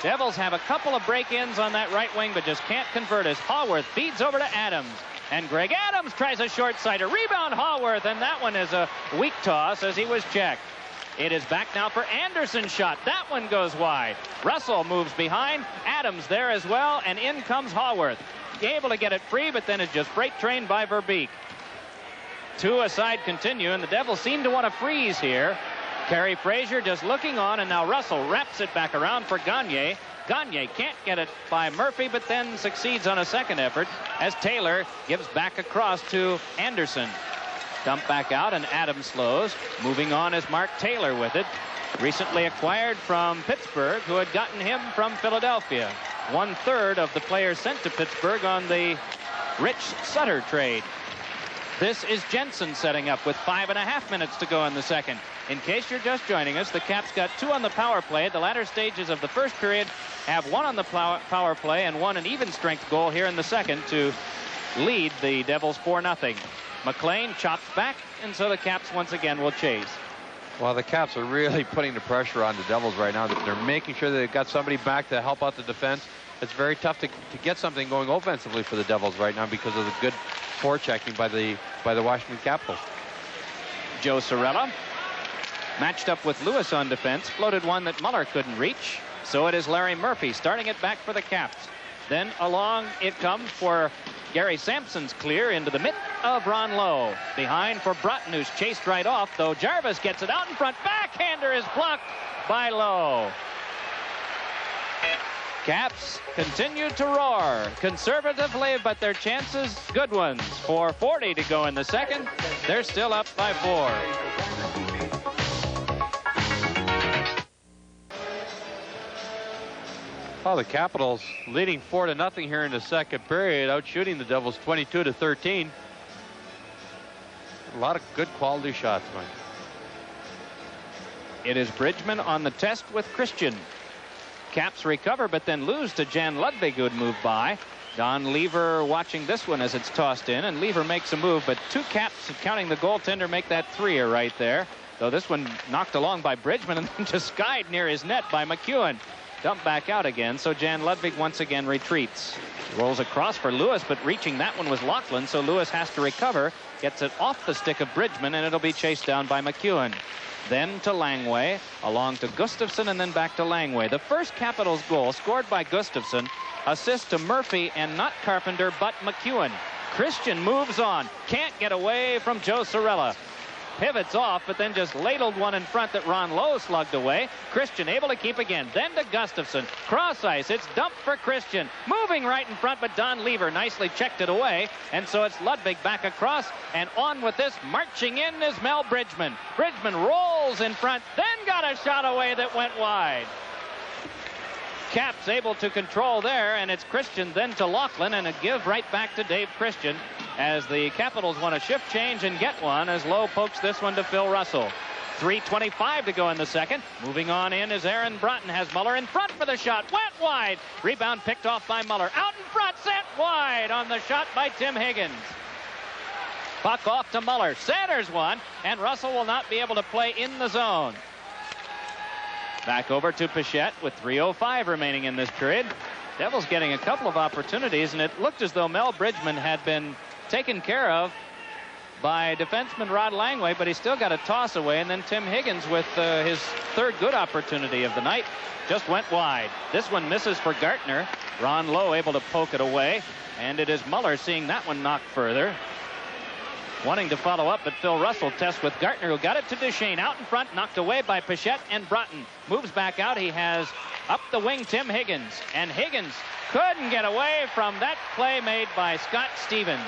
Devils have a couple of break-ins on that right wing, but just can't convert as Haworth feeds over to Adams. And Greg Adams tries a short-sighter. Rebound Haworth, and that one is a weak toss as he was checked. It is back now for Anderson's shot. That one goes wide. Russell moves behind. Adams there as well, and in comes Haworth. Able to get it free, but then is just freight trained by Verbeek. Two aside continue, and the Devils seem to want to freeze here. Kerry Frazier just looking on, and now Russell wraps it back around for Gagne. Gagne can't get it by Murphy, but then succeeds on a second effort as Taylor gives back across to Anderson. Dump back out, and Adams slows. Moving on is Mark Taylor with it. Recently acquired from Pittsburgh, who had gotten him from Philadelphia. 1/3 of the players sent to Pittsburgh on the Rich Sutter trade. This is Jensen setting up with 5.5 minutes to go in the second. In case you're just joining us, the Caps got 2 on the power play. At the latter stages of the first period, have 1 on the power play and 1 an even strength goal here in the second to lead the Devils 4-0. McLean chops back, and so the Caps once again will chase. Well, the Caps are really putting the pressure on the Devils right now. They're making sure that they've got somebody back to help out the defense. It's very tough to get something going offensively for the Devils right now because of the good forechecking by the Washington Capitals. Joe Sorella matched up with Lewis on defense, floated one that Muller couldn't reach. So it is Larry Murphy starting it back for the Caps. Then along it comes for Gary Sampson's clear into the mitt of Ron Lowe. Behind for Broughton, who's chased right off, though Jarvis gets it out in front. Backhander is blocked by Lowe. Caps continue to roar conservatively, but their chances good ones. 4:40 to go in the second. They're still up by 4. Well, the Capitals leading 4-0 here in the second period, out shooting the Devils 22-13. A lot of good quality shots, Mike. It is Bridgman on the test with Christian. Caps recover, but then lose to Jan Ludvig, who'd moved by. Don Lever watching this one as it's tossed in, and Lever makes a move, but 2 Caps, counting the goaltender, make that 3-er right there. Though this one knocked along by Bridgman and then just skied near his net by McEwen. Dumped back out again, so Jan Ludvig once again retreats. Rolls across for Lewis, but reaching that one was Laughlin, so Lewis has to recover. Gets it off the stick of Bridgman, and it'll be chased down by McEwen. Then to Langway, along to Gustafsson, and then back to Langway. The first Capitals goal scored by Gustafsson, assist to Murphy, and not Carpenter, but McEwen. Christian moves on, can't get away from Joe Cirella. Pivots off, but then just ladled one in front that Ron Lowe slugged away. Christian able to keep again. Then to Gustafsson. Cross ice. It's dumped for Christian. Moving right in front, but Don Lever nicely checked it away. And so it's Ludvig back across. And on with this, marching in is Mel Bridgman. Bridgman rolls in front, then got a shot away that went wide. Caps able to control there, and it's Christian then to Laughlin, and a give right back to Dave Christian as the Capitals want a shift change and get one as Lowe pokes this one to Phil Russell. 3:25 to go in the second. Moving on in is Aaron Broughton, has Muller in front for the shot. Went wide. Rebound picked off by Muller. Out in front, sent wide on the shot by Tim Higgins. Puck off to Muller. Centers one, and Russell will not be able to play in the zone. Back over to Pichette with 3:05 remaining in this period. Devils getting a couple of opportunities, and it looked as though Mel Bridgman had been taken care of by defenseman Rod Langway, but he still got a toss away, and then Tim Higgins with his 3rd good opportunity of the night just went wide. This one misses for Gartner. Ron Lowe able to poke it away, and it is Muller seeing that one knocked further. Wanting to follow up, but Phil Russell tests with Gartner, who got it to Duchesne. Out in front, knocked away by Pichette, and Broughton moves back out. He has up the wing Tim Higgins, and Higgins couldn't get away from that play made by Scott Stevens.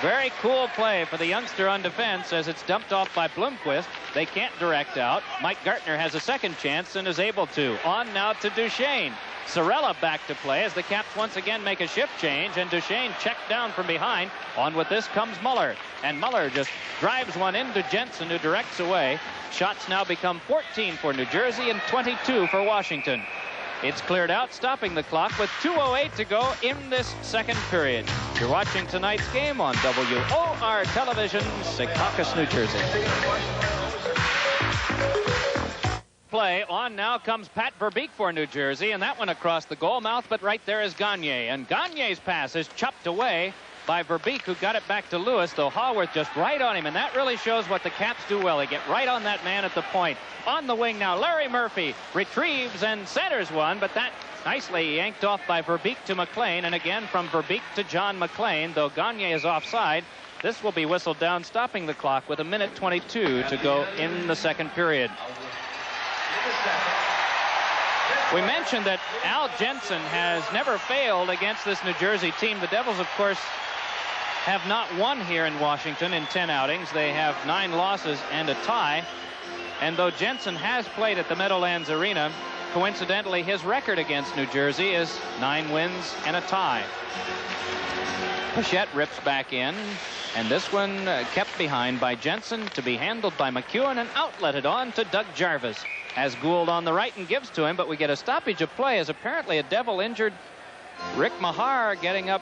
Very cool play for the youngster on defense as it's dumped off by Blomqvist. They can't direct out. Mike Gartner has a second chance and is able to. On now to Duchesne. Cirella back to play as the Caps once again make a shift change, and Duchesne checked down from behind. On with this comes Muller, and Muller just drives one into Jensen, who directs away. Shots now become 14 for New Jersey and 22 for Washington. It's cleared out, stopping the clock with 2:08 to go in this second period. You're watching tonight's game on WOR Television, Secaucus, New Jersey. Play on now comes Pat Verbeek for New Jersey, and that one across the goal mouth, but right there is Gagne, and Gagne's pass is chopped away by Verbeek, who got it back to Lewis, though Haworth just right on him, and that really shows what the Caps do well. They get right on that man at the point. On the wing now, Larry Murphy retrieves and centers one, but that nicely yanked off by Verbeek to McLean, and again from Verbeek to John McLean, though Gagne is offside. This will be whistled down, stopping the clock with 1:22 to go in the second period. We mentioned that Al Jensen has never failed against this New Jersey team. The Devils, of course, have not won here in Washington in 10 outings. They have 9 losses and a tie. And though Jensen has played at the Meadowlands Arena, coincidentally, his record against New Jersey is 9 wins and a tie. Pichette rips back in, and this one kept behind by Jensen to be handled by McEwen and outletted on to Doug Jarvis. Has Gould on the right and gives to him, but we get a stoppage of play as apparently a Devil injured Rick Mahar getting up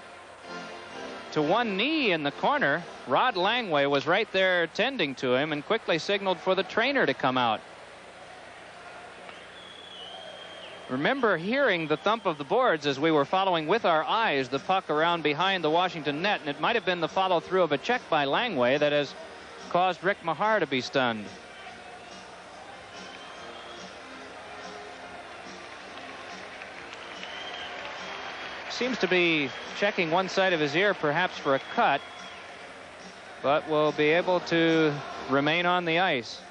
to one knee in the corner. Rod Langway was right there tending to him and quickly signaled for the trainer to come out. Remember hearing the thump of the boards as we were following with our eyes the puck around behind the Washington net, and it might have been the follow-through of a check by Langway that has caused Rick Mahar to be stunned. Seems to be checking one side of his ear, perhaps for a cut, but will be able to remain on the ice.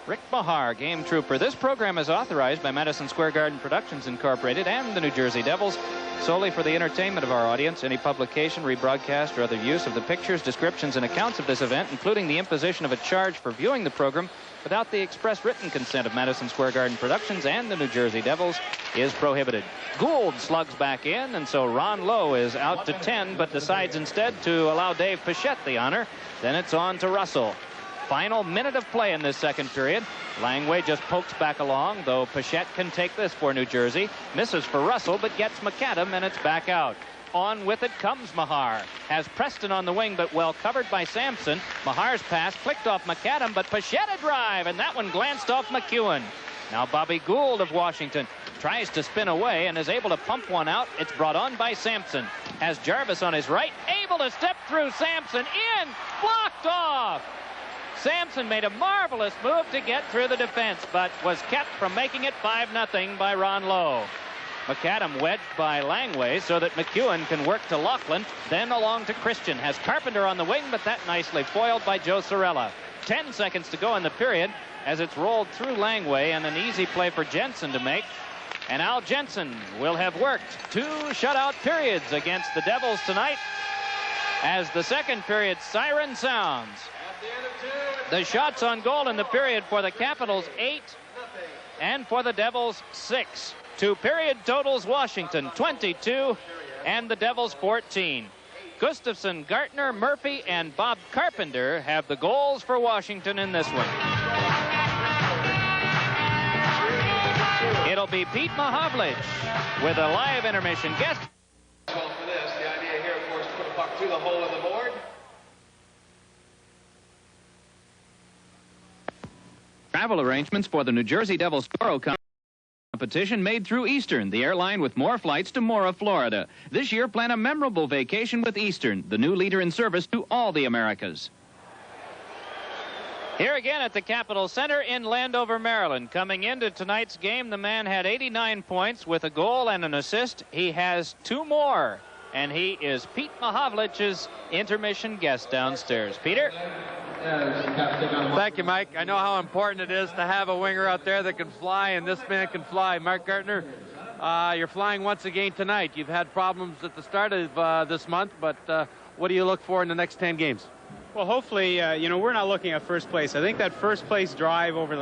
Rick Mahar, game trooper. This program is authorized by Madison Square Garden Productions Incorporated and the New Jersey Devils solely for the entertainment of our audience. Any publication, rebroadcast, or other use of the pictures, descriptions, and accounts of this event, including the imposition of a charge for viewing the program without the express written consent of Madison Square Garden Productions and the New Jersey Devils, is prohibited. Gould slugs back in, and so Ron Lowe is out to 10, but decides instead to allow Dave Pichette the honor. Then it's on to Russell. Final minute of play in this second period. Langway just pokes back along, though Pichette can take this for New Jersey. Misses for Russell, but gets McAdam, and it's back out. On with it comes Mahar. Has Preston on the wing, but well covered by Sampson. Mahar's pass flicked off McAdam, but Pichette a drive, and that one glanced off McEwen. Now Bobby Gould of Washington tries to spin away and is able to pump one out. It's brought on by Sampson. Has Jarvis on his right, able to step through Sampson. In, blocked off. Sampson made a marvelous move to get through the defense, but was kept from making it 5-0 by Ron Lowe. McAdam wedged by Langway so that McEwen can work to Laughlin, then along to Christian. Has Carpenter on the wing, but that nicely foiled by Joe Cirella. 10 seconds to go in the period as it's rolled through Langway, and an easy play for Jensen to make. And Al Jensen will have worked 2 shutout periods against the Devils tonight as the second period siren sounds. The shots on goal in the period for the Capitals 8 and for the Devils 6. 2 period totals: Washington 22 and the Devils 14. Gustafson, Gartner, Murphy, and Bob Carpenter have the goals for Washington in this one. It'll be Pete Mahovlich with a live intermission guest. Well, for this, the idea here, of course, to put a puck through the hole of the board. Travel arrangements for the New Jersey Devils Toro competition made through Eastern, the airline with more flights to Mora, Florida. This year, plan a memorable vacation with Eastern, the new leader in service to all the Americas. Here again at the Capitol Center in Landover, Maryland. Coming into tonight's game, the man had 89 points with a goal and an assist. He has 2 more, and he is Pete Mahovlich's intermission guest downstairs. Peter? Thank you, Mike. I know how important it is to have a winger out there that can fly, and this man can fly. Mark Gartner, you're flying once again tonight. You've had problems at the start of this month, but what do you look for in the next 10 games? Well, hopefully, we're not looking at first place. I think that first place drive over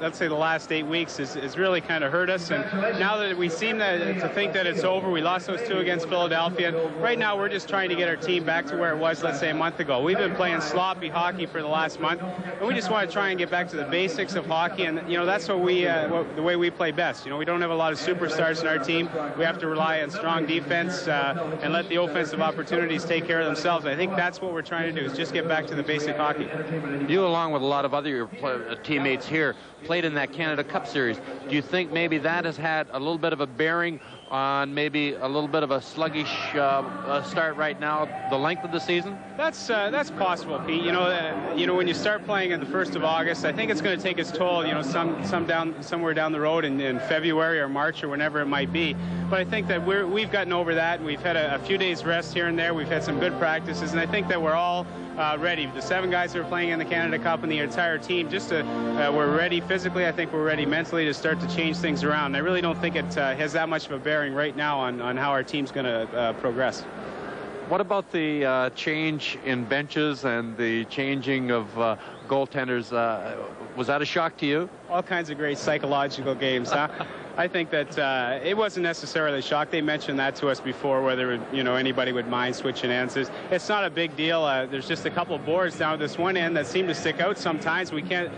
let's say the last 8 weeks is really kind of hurt us. And now that we seem to think that it's over, we lost those 2 against Philadelphia. Right now, we're just trying to get our team back to where it was, let's say, a month ago. We've been playing sloppy hockey for the last month, and we just want to try and get back to the basics of hockey. And that's what the way we play best. We don't have a lot of superstars in our team. We have to rely on strong defense and let the offensive opportunities take care of themselves. I think that's what we're trying to do, is just get back to the basic hockey. You, along with a lot of other teammates here, played in that Canada Cup Series. Do you think maybe that has had a little bit of a bearing on maybe a little bit of a sluggish start right now, the length of the season? That's possible, Pete. When you start playing at the 1st of August, I think it's going to take its toll, somewhere down the road in February or March or whenever it might be. But I think that we've gotten over that. We've had a few days rest here and there. We've had some good practices, and I think that we're all ready. The 7 guys that are playing in the Canada Cup and the entire team, we're ready physically. I think we're ready mentally to start to change things around. I really don't think it has that much of a bearing right now on how our team's going to progress. What about the change in benches and the changing of goaltenders? Was that a shock to you? All kinds of great psychological games, huh? I think that it wasn't necessarily a shock. They mentioned that to us before, whether anybody would mind switching ends. It's not a big deal. There's just a couple of boards down at this one end that seem to stick out sometimes. We can't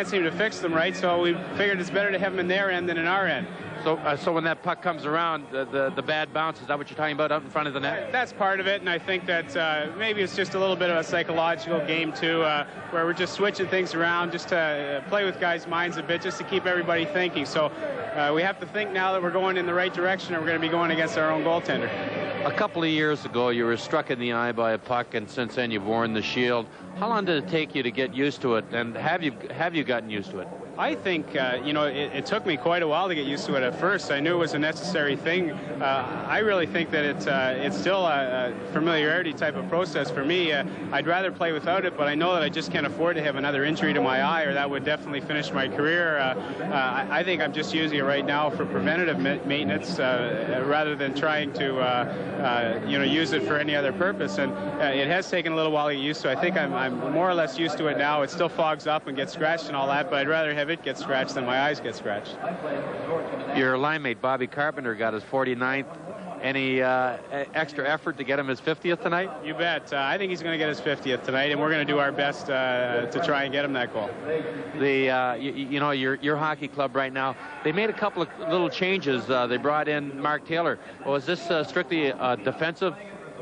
seem to fix them right, so we figured it's better to have them in their end than in our end. So when that puck comes around, the bad bounce, is that what you're talking about out in front of the net? That's part of it, and I think that maybe it's just a little bit of a psychological game, too, where we're just switching things around just to play with guys' minds a bit, just to keep everybody thinking. So we have to think now that we're going in the right direction, and we're going to be going against our own goaltender. A couple of years ago, you were struck in the eye by a puck, and since then you've worn the shield. How long did it take you to get used to it, and have you gotten used to it? I think, it took me quite a while to get used to it at first. I knew it was a necessary thing. I really think that it's still a familiarity type of process for me. I'd rather play without it, but I know that I just can't afford to have another injury to my eye, or that would definitely finish my career. I think I'm just using it right now for preventative maintenance rather than trying to, use it for any other purpose. And it has taken a little while to get used to. I think I'm more or less used to it now. It still fogs up and gets scratched and all that, but I'd rather have it get scratched than my eyes get scratched. Your line mate, Bobby Carpenter, got his 49th. Any extra effort to get him his 50th tonight? You bet. I think he's going to get his 50th tonight, and we're going to do our best to try and get him that goal. Your hockey club right now, they made a couple of little changes. They brought in Mark Taylor. Well, is this strictly a defensive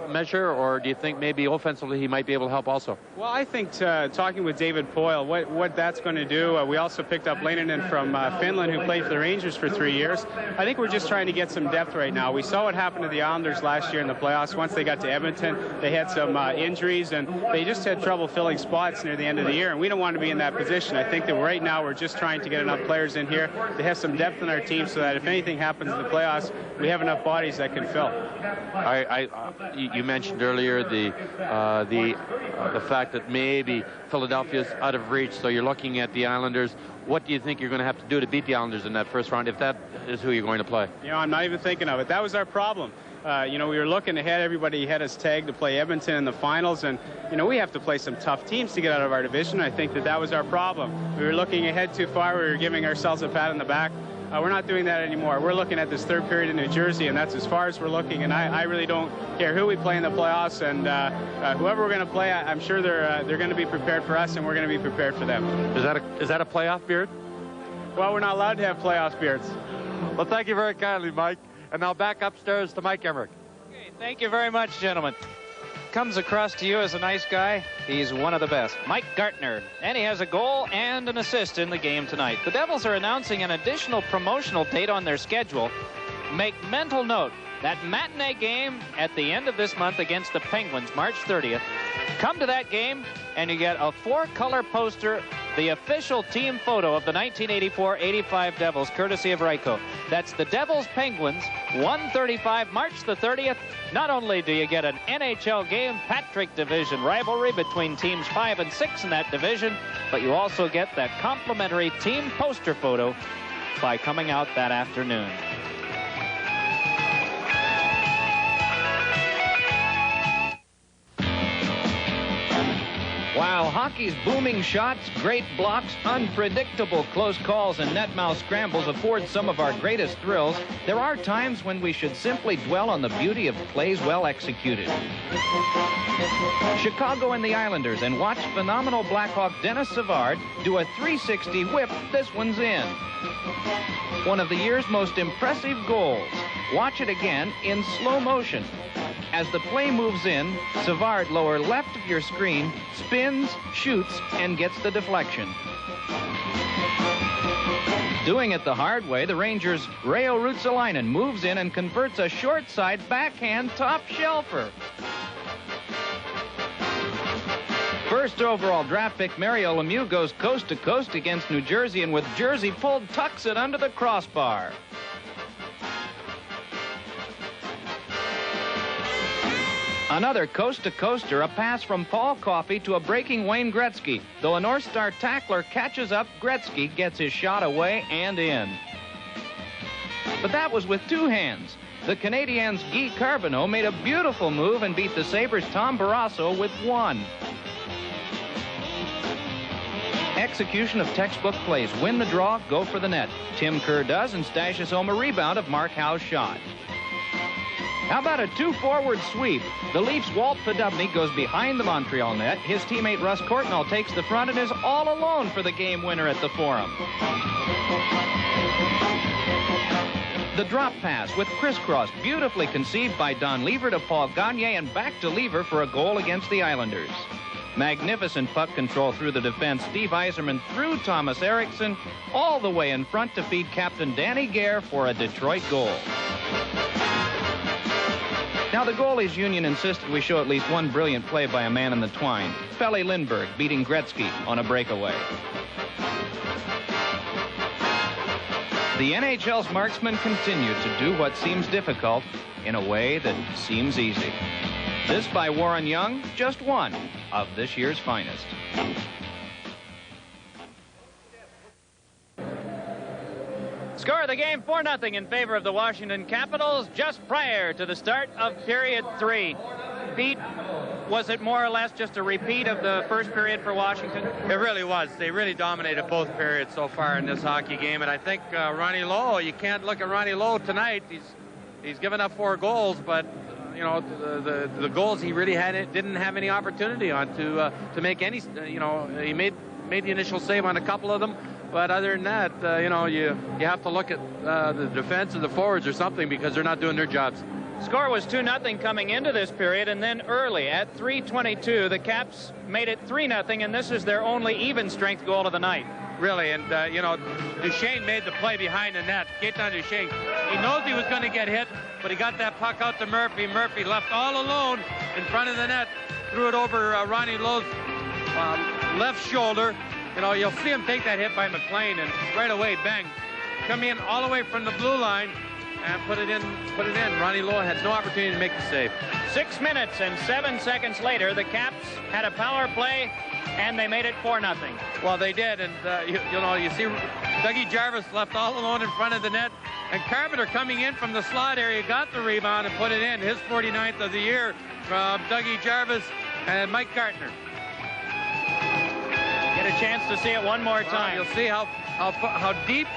measure, or do you think maybe offensively he might be able to help also? Well, I think talking with David Poyle, what that's going to do, we also picked up Leinonen from Finland, who played for the Rangers for 3 years. I think we're just trying to get some depth right now. We saw what happened to the Islanders last year in the playoffs. Once they got to Edmonton, they had some injuries, and they just had trouble filling spots near the end of the year, and we don't want to be in that position. I think that right now we're just trying to get enough players in here to have some depth in our team so that if anything happens in the playoffs, we have enough bodies that can fill. You mentioned earlier the fact that maybe Philadelphia's out of reach, so you're looking at the Islanders. What do you think you're going to have to do to beat the Islanders in that first round, if that is who you're going to play? I'm not even thinking of it. That was our problem. We were looking ahead. Everybody had us tagged to play Edmonton in the finals, and we have to play some tough teams to get out of our division. I think that was our problem. We were looking ahead too far. We were giving ourselves a pat on the back. We're not doing that anymore. We're looking at this third period in New Jersey, and that's as far as we're looking. And I really don't care who we play in the playoffs, and whoever we're going to play, I'm sure they're going to be prepared for us, and we're going to be prepared for them. Is that a playoff beard? Well, we're not allowed to have playoff beards. Well, thank you very kindly, Mike. And now back upstairs to Mike Emmerich. Okay, thank you very much, gentlemen. Comes across to you as a nice guy. He's one of the best. Mike Gartner. And he has a goal and an assist in the game tonight. The Devils are announcing an additional promotional date on their schedule. Make mental note, that matinee game at the end of this month against the Penguins, March 30th. Come to that game, and you get a 4-color poster, the official team photo of the 1984-85 Devils, courtesy of Ryko. That's the Devils Penguins, 1:35, March the 30th. Not only do you get an NHL game, Patrick Division rivalry between teams 5 and 6 in that division, but you also get that complimentary team poster photo by coming out that afternoon. While hockey's booming shots, great blocks, unpredictable close calls, and net mouth scrambles afford some of our greatest thrills, there are times when we should simply dwell on the beauty of plays well executed. Chicago and the Islanders, and watch phenomenal Blackhawk Dennis Savard do a 360 whip. This one's in. One of the year's most impressive goals. Watch it again in slow motion. As the play moves in, Savard, lower left of your screen, spins, shoots, and gets the deflection. Doing it the hard way, the Rangers' Reijo Ruotsalainen moves in and converts a short side backhand top shelfer. First overall draft pick Mario Lemieux goes coast to coast against New Jersey, and with Jersey pulled, tucks it under the crossbar. Another coast-to-coaster, a pass from Paul Coffey to a breaking Wayne Gretzky. Though a North Star tackler catches up, Gretzky gets his shot away and in. But that was with two hands. The Canadiens' Guy Carbonneau made a beautiful move and beat the Sabres' Tom Barrasso with one. Execution of textbook plays. Win the draw, go for the net. Tim Kerr does and stashes home a rebound of Mark Howe's shot. How about a two-forward sweep? The Leafs' Walt Poddubny goes behind the Montreal net. His teammate Russ Courtnall takes the front and is all alone for the game winner at the Forum. The drop pass with crisscross, beautifully conceived by Don Lever to Paul Gagne and back to Lever for a goal against the Islanders. Magnificent puck control through the defense. Steve Yzerman through Thomas Eriksson all the way in front to feed Captain Danny Gare for a Detroit goal. Now, the goalies' union insisted we show at least one brilliant play by a man in the twine. Feli Lindbergh beating Gretzky on a breakaway. the NHL's marksmen continue to do what seems difficult in a way that seems easy. This by Warren Young, just one of this year's finest. Score of the game, 4-0 in favor of the Washington Capitals just prior to the start of period 3. Pete, was it more or less just a repeat of the first period for Washington? It really was. They really dominated both periods so far in this hockey game, and I think Ronnie Lowe, you can't look at Ronnie Lowe tonight. He's given up 4 goals, but you know, the goals he really didn't have any opportunity on to make any. You know, he made the initial save on a couple of them. But other than that, you know, you have to look at the defense or the forwards or something, because they're not doing their jobs. Score was 2-0 coming into this period, and then early at 3:22, the Caps made it 3-0, and this is their only even strength goal of the night. Really, and you know, Duchesne made the play behind the net. Gaetan Duchesne, he knows he was going to get hit, but he got that puck out to Murphy. Murphy left all alone in front of the net, threw it over Ronnie Lowe's left shoulder. You know, you'll see him take that hit by McLean, and right away, bang, come in all the way from the blue line and put it in. Ronnie Lowe had no opportunity to make the save. 6 minutes and 7 seconds later, the Caps had a power play, and they made it 4-0. Well, they did, and you know, you see Dougie Jarvis left all alone in front of the net, and Carpenter coming in from the slot area got the rebound and put it in. His 49th of the year from Dougie Jarvis and Mike Gartner. Get a chance to see it one more time. You'll see how deep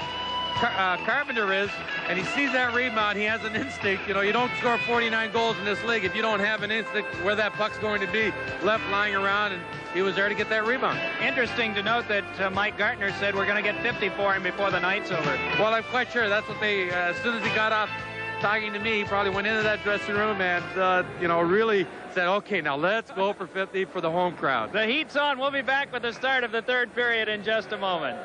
Carpenter is, and he sees that rebound. He has an instinct. You know, you don't score 49 goals in this league if you don't have an instinct where that puck's going to be left lying around, and he was there to get that rebound. Interesting to note that Mike Gartner said we're going to get 50 for him before the night's over. Well, I'm quite sure that's what they, as soon as he got off talking to me, he probably went into that dressing room and, you know, really said, okay, now let's go for 50 for the home crowd. The heat's on. We'll be back with the start of the third period in just a moment.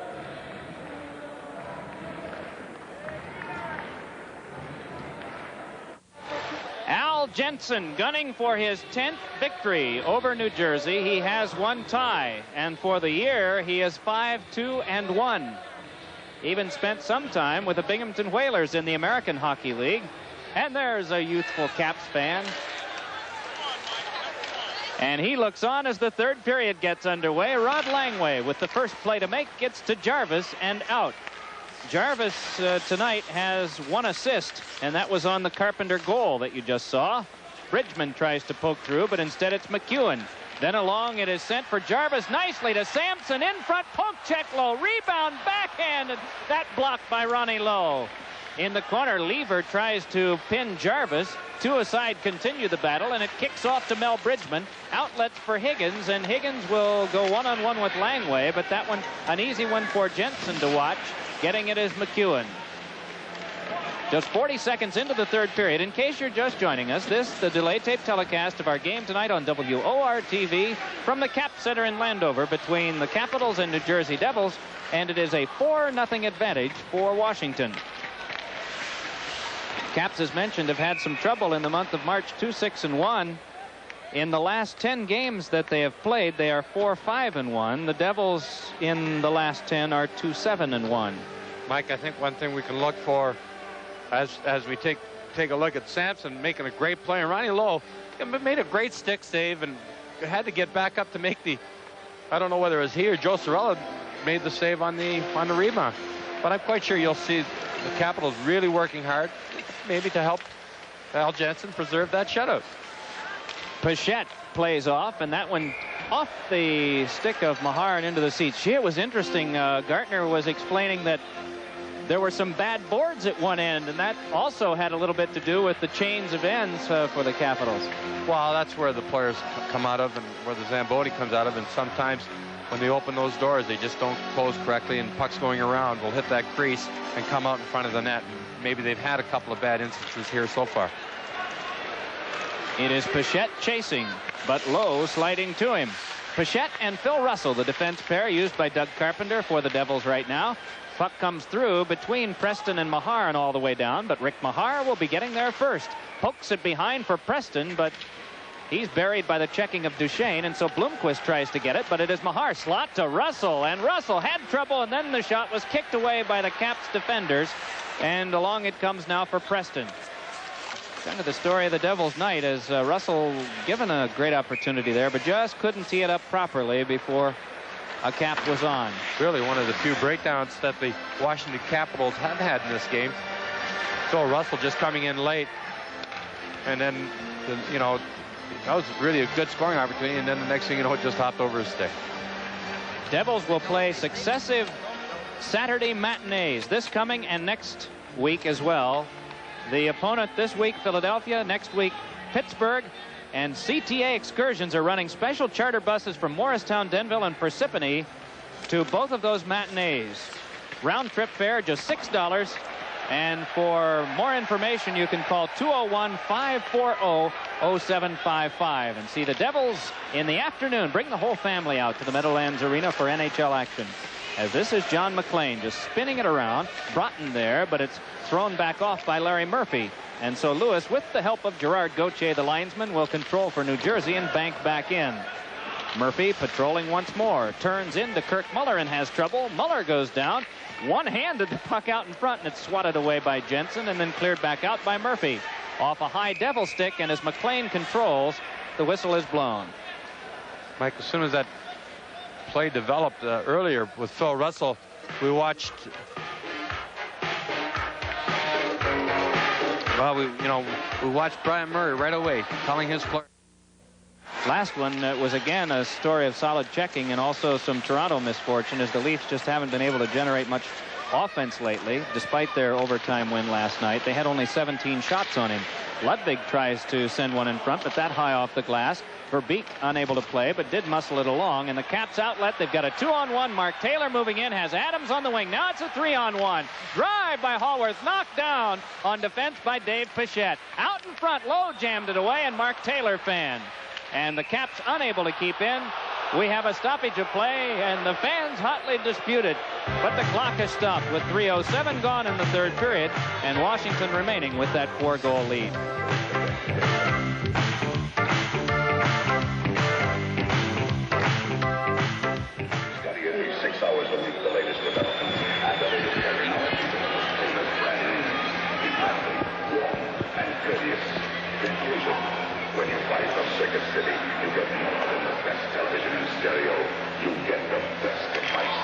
Al Jensen gunning for his 10th victory over New Jersey. He has one tie, and for the year, he is 5-2-1. Even spent some time with the Binghamton Whalers in the American Hockey League. And there's a youthful Caps fan. And he looks on as the third period gets underway. Rod Langway with the first play to make gets to Jarvis and out. Jarvis tonight has 1 assist, and that was on the Carpenter goal that you just saw. Bridgman tries to poke through, but instead it's McEwen. Then along it is sent for Jarvis nicely to Sampson in front, poke check low, rebound backhand, that blocked by Ronnie Lowe. In the corner, Lever tries to pin Jarvis. 2 aside continue the battle, and it kicks off to Mel Bridgman. Outlets for Higgins, and Higgins will go one-on-one with Langway, but that one an easy one for Jensen to watch. Getting it is McEwen. Just 40 seconds into the third period. In case you're just joining us, this the delay tape telecast of our game tonight on WOR-TV from the Cap Center in Landover between the Capitals and New Jersey Devils, and it is a 4-0 advantage for Washington. Caps, as mentioned, have had some trouble in the month of March, 2-6-1. In the last 10 games that they have played, they are 4-5-1. The Devils in the last 10 are 2-7-1. Mike, I think one thing we can look for as we take a look at Sampson making a great play, and Ronnie Lowe made a great stick save and had to get back up to make the, I don't know whether it was he or Joe Cirella made the save on the rebound. But I'm quite sure you'll see the Capitals really working hard, maybe to help Al Jensen preserve that shutout. Pichette plays off, and that one off the stick of Mahar and into the seats. Gee, it was interesting. Gartner was explaining that there were some bad boards at one end, and that also had a little bit to do with the chains of ends for the Capitals. Well, that's where the players come out of and where the Zamboni comes out of, and sometimes when they open those doors, they just don't close correctly, and pucks going around will hit that crease and come out in front of the net. And maybe they've had a couple of bad instances here so far. It is Pichette chasing, but Lowe sliding to him. Pichette and Phil Russell, the defense pair used by Doug Carpenter for the Devils right now. Puck comes through between Preston and Mahar and all the way down, but Rick Mahar will be getting there first. Pokes it behind for Preston, but He's buried by the checking of Duchesne, and so Bloomquist tries to get it, but it is Mahar. Slot to Russell, and Russell had trouble, and then the shot was kicked away by the Caps defenders, and along it comes now for Preston. Kind of the story of the Devils' night, as Russell given a great opportunity there, but just couldn't tee it up properly before a cap was on. Really one of the few breakdowns that the Washington Capitals have had in this game. So Russell just coming in late, and then, you know, that was really a good scoring opportunity, and then the next thing you know, it just hopped over his stick. Devils will play successive Saturday matinees this coming and next week as well. The opponent this week, Philadelphia. Next week, Pittsburgh. And CTA Excursions are running special charter buses from Morristown, Denville, and Parsippany to both of those matinees. Round trip fare just $6. And for more information, you can call 201-540-0755 and see the Devils in the afternoon. Bring the whole family out to the Meadowlands Arena for NHL action. As this is John McLean just spinning it around. Broughton there, but it's thrown back off by Larry Murphy. And so Lewis, with the help of Gerard Gauthier, the linesman, will control for New Jersey and bank back in. Murphy patrolling once more. Turns into Kirk Muller and has trouble. Muller goes down. One-handed the puck out in front, and it's swatted away by Jensen and then cleared back out by Murphy. Off a high Devil stick, and as McLean controls, the whistle is blown. Mike, as soon as that play developed earlier with Phil Russell, we watched. Well, we watched Brian Murray right away telling his player. Last one was again a story of solid checking and also some Toronto misfortune, as the Leafs just haven't been able to generate much offense lately, despite their overtime win last night. They had only 17 shots on him. Ludwig tries to send one in front, but that high off the glass. Verbeek unable to play, but did muscle it along. And the Caps outlet, they've got a 2-on-1. Mark Taylor moving in, has Adams on the wing. Now it's a 3-on-1. Drive by Hallworth, knocked down on defense by Dave Pichette. Out in front, Lowe jammed it away, and Mark Taylor fanned. And the Caps unable to keep in. We have a stoppage of play, and the fans hotly dispute it. But the clock has stopped with 3:07 gone in the third period, and Washington remaining with that 4-goal lead. Study every 6 hours a week the latest developments and the latest technology. Famous brand, warm and courteous. Conclusion. When you buy from Circuit City, you get more than the best television and stereo. You get the best device.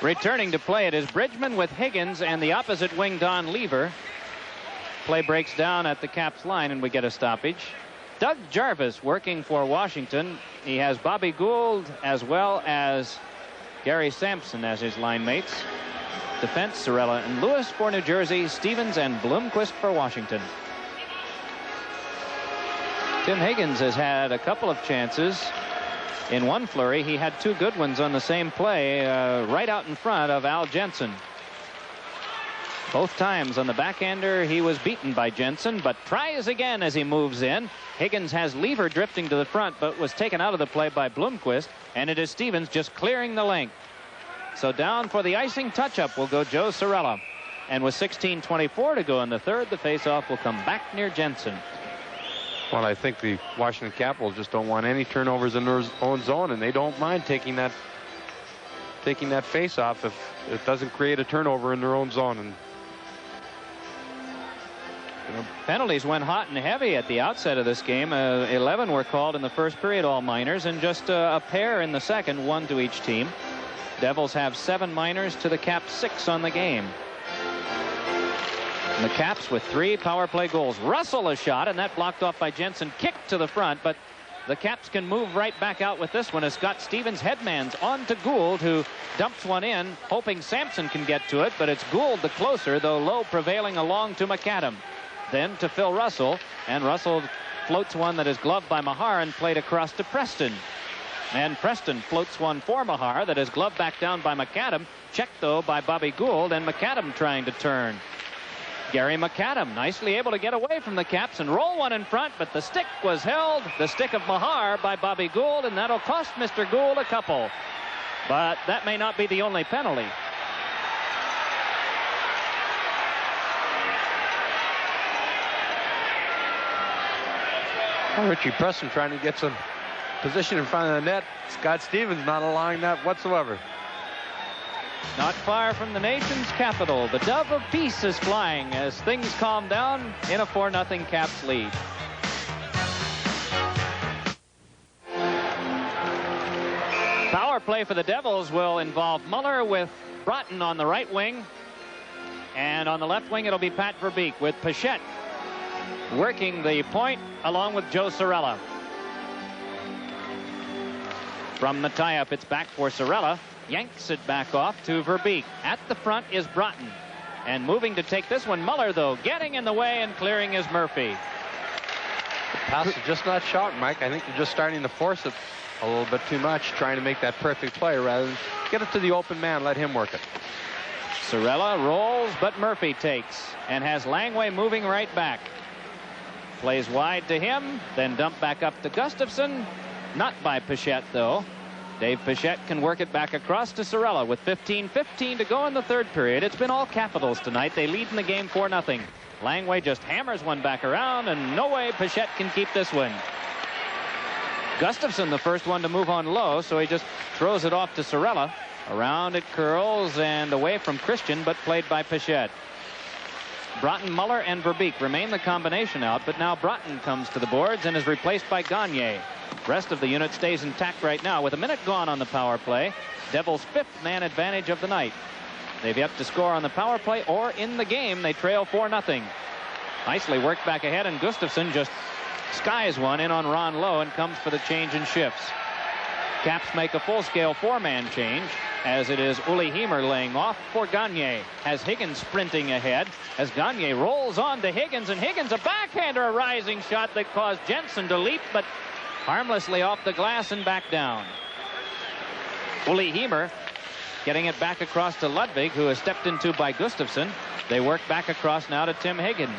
Returning to play, it is Bridgman with Higgins and the opposite wing, Don Lever. Play breaks down at the Caps line, and we get a stoppage. Doug Jarvis working for Washington. He has Bobby Gould as well as Gary Sampson as his line mates. Defense, Cirella and Lewis for New Jersey, Stevens and Bloomquist for Washington. Tim Higgins has had a couple of chances. In one flurry, he had 2 good ones on the same play, right out in front of Al Jensen. Both times on the backhander, he was beaten by Jensen, but tries again as he moves in. Higgins has Lever drifting to the front, but was taken out of the play by Bloomquist, and it is Stevens just clearing the length. So down for the icing touch-up will go Joe Cirella. And with 16:24 to go in the third, the face-off will come back near Jensen. Well, I think the Washington Capitals just don't want any turnovers in their own zone, and they don't mind taking that face-off if it doesn't create a turnover in their own zone. And penalties went hot and heavy at the outset of this game. 11 were called in the first period, all minors, and just a pair in the second, 1 to each team. Devils have 7 minors to the Caps 6 on the game. And the Caps with 3 power play goals. Russell a shot, and that blocked off by Jensen. Kicked to the front, but the Caps can move right back out with this one as Scott Stevens headmans on to Gould, who dumps one in, hoping Sampson can get to it, but it's Gould the closer, though Lowe prevailing along to McAdam. Then to Phil Russell, and Russell floats one that is gloved by Mahar and played across to Preston. And Preston floats one for Mahar that is gloved back down by McAdam, checked though by Bobby Gould, and McAdam trying to turn. Gary McAdam nicely able to get away from the Caps and roll one in front, but the stick was held, the stick of Mahar, by Bobby Gould, and that'll cost Mr. Gould a couple. But that may not be the only penalty. Well, Richie Preston trying to get some position in front of the net. Scott Stevens not allowing that whatsoever. Not far from the nation's capital, the dove of peace is flying as things calm down in a 4-0 Caps lead. Power play for the Devils will involve Muller with Broughton on the right wing. And on the left wing, it'll be Pat Verbeek with Pichette working the point along with Joe Cirella. From the tie-up, it's back for Cirella. Yanks it back off to Verbeek. At the front is Broughton. And moving to take this one, Muller, though, getting in the way and clearing is Murphy. The pass is just not shot, Mike. I think they're just starting to force it a little bit too much, trying to make that perfect play rather than get it to the open man, let him work it. Cirella rolls, but Murphy takes and has Langway moving right back. Plays wide to him, then dump back up to Gustafsson. Not by Pichette, though. Dave Pichette can work it back across to Cirella with 15:15 to go in the third period. It's been all Capitals tonight. They lead in the game 4-0. Langway just hammers one back around, and no way Pichette can keep this one. Gustafsson, the first one to move on low, so he just throws it off to Cirella. Around it curls and away from Christian, but played by Pichette. Broughton, Muller, and Verbeek remain the combination out, but now Broughton comes to the boards and is replaced by Gagne. Rest of the unit stays intact right now with a minute gone on the power play. Devils' 5th man advantage of the night. They've yet to score on the power play or in the game. They trail 4-0. Nicely worked back ahead, and Gustafsson just skies one in on Ron Lowe and comes for the change in shifts. Caps make a full-scale 4-man change as it is Uli Heimer laying off for Gagne. Has Higgins sprinting ahead as Gagne rolls on to Higgins, and Higgins a backhander, a rising shot that caused Jensen to leap, but harmlessly off the glass and back down. Uli Heimer getting it back across to Ludwig, who is stepped into by Gustafsson. They work back across now to Tim Higgins.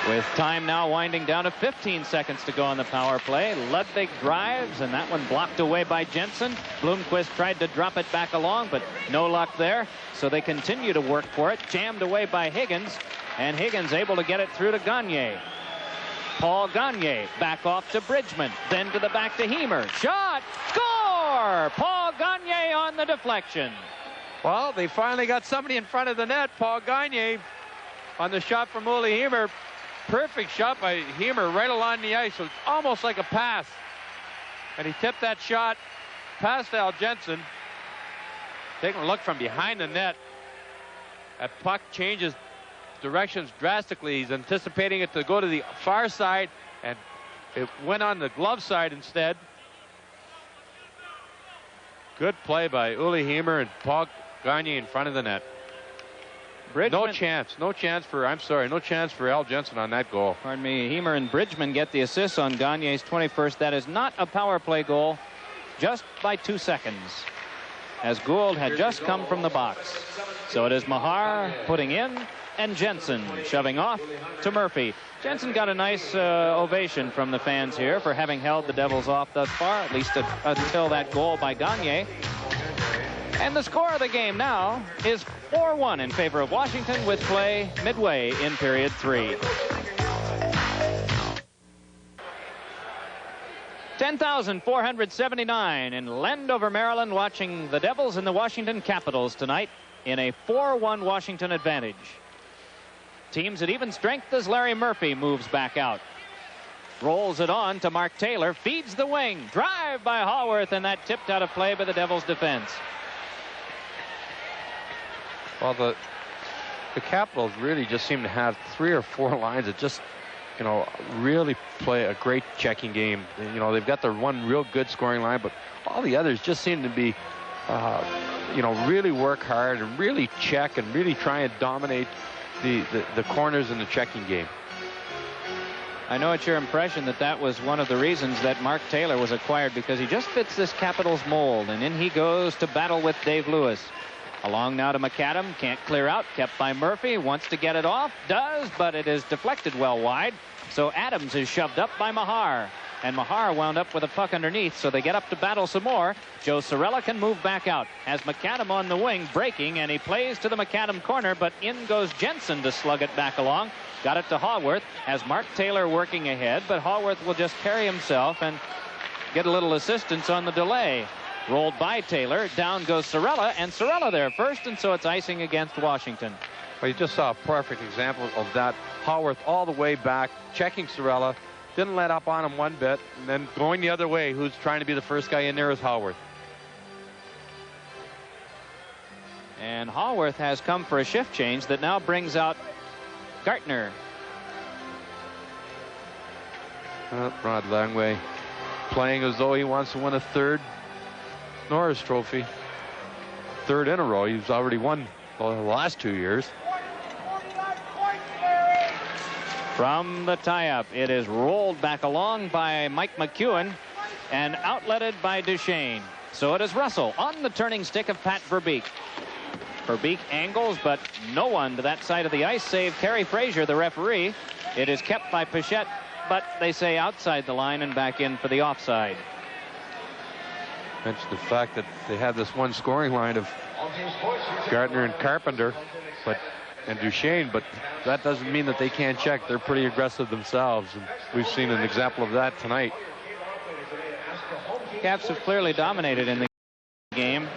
With time now winding down to 15 seconds to go on the power play. Ludwig drives, and that one blocked away by Jensen. Bloomquist tried to drop it back along, but no luck there. So they continue to work for it. Jammed away by Higgins, and Higgins able to get it through to Gagne. Paul Gagne back off to Bridgman, then to the back to Heimer. Shot! Score! Paul Gagne on the deflection. Well, they finally got somebody in front of the net. Paul Gagne on the shot from Uli Heimer. Perfect shot by Heimer right along the ice. So it's almost like a pass. And he tipped that shot past Al Jensen. Taking a look from behind the net. That puck changes directions drastically. He's anticipating it to go to the far side, and it went on the glove side instead. Good play by Uli Heimer and Paul Gagne in front of the net. Bridgman, no chance for Al Jensen on that goal. Pardon me, Heimer and Bridgman get the assist on Gagne's 21st. That is not a power play goal, just by 2 seconds, as Gould had just come from the box. So it is Mahar putting in, and Jensen shoving off to Murphy. Jensen got a nice ovation from the fans here for having held the Devils off thus far, at least until that goal by Gagne. And the score of the game now is 4-1 in favor of Washington with play midway in period 3. 10,479 in Landover, Maryland, watching the Devils and the Washington Capitals tonight in a 4-1 Washington advantage. Teams at even strength as Larry Murphy moves back out. Rolls it on to Mark Taylor, feeds the wing, drive by Haworth, and that tipped out of play by the Devils defense. Well, the Capitals really just seem to have 3 or 4 lines that just, really play a great checking game. They've got their one real good scoring line, but all the others just seem to be, really work hard and really check and really try and dominate the corners in the checking game. I know it's your impression that that was one of the reasons that Mark Taylor was acquired, because he just fits this Capitals mold, and in he goes to battle with Dave Lewis. Along now to McAdam. Can't clear out. Kept by Murphy. Wants to get it off. Does, but it is deflected well wide. So Adams is shoved up by Mahar. And Mahar wound up with a puck underneath, so they get up to battle some more. Joe Cirella can move back out. Has McAdam on the wing, breaking, and he plays to the McAdam corner, but in goes Jensen to slug it back along. Got it to Haworth. Has Mark Taylor working ahead, but Haworth will just carry himself and get a little assistance on the delay. Rolled by Taylor. Down goes Cirella, and Cirella there first, and so it's icing against Washington. Well, you just saw a perfect example of that. Haworth all the way back, checking Cirella. Didn't let up on him one bit, and then going the other way. Who's trying to be the first guy in there is Haworth. And Haworth has come for a shift change that now brings out Gartner. Rod Langway playing as though he wants to win a third Norris Trophy. Third in a row. He's already won the last 2 years. From the tie-up, it is rolled back along by Mike McEwen and outletted by Duchesne. So it is Russell on the turning stick of Pat Verbeek. Verbeek angles, but no one to that side of the ice save Kerry Fraser, the referee. It is kept by Pichette, but they say outside the line and back in for the offside. Mentioned the fact that they have this one scoring line of Gardner and Carpenter, and Duchesne, but that doesn't mean that they can't check. They're pretty aggressive themselves, and we've seen an example of that tonight. Caps have clearly dominated in the game.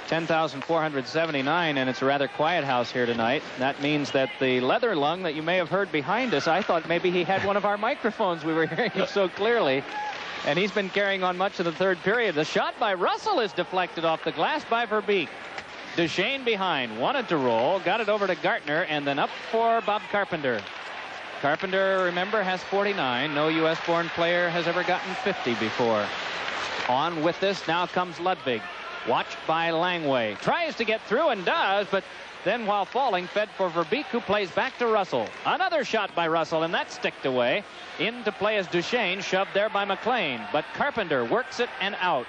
10,479, and it's a rather quiet house here tonight. That means that the leather lung that you may have heard behind us, I thought maybe he had one of our microphones. We were hearing him so clearly. And he's been carrying on much of the third period. The shot by Russell is deflected off the glass by Verbeek. Duchesne behind, wanted to roll, got it over to Gartner, and then up for Bob Carpenter. Carpenter, remember, has 49. No U.S.-born player has ever gotten 50 before. On with this, now comes Ludwig. Watched by Langway. Tries to get through and does, but then while falling, fed for Verbeek, who plays back to Russell. Another shot by Russell, and that's sticked away. Into play is Duchesne, shoved there by McLean, but Carpenter works it and out.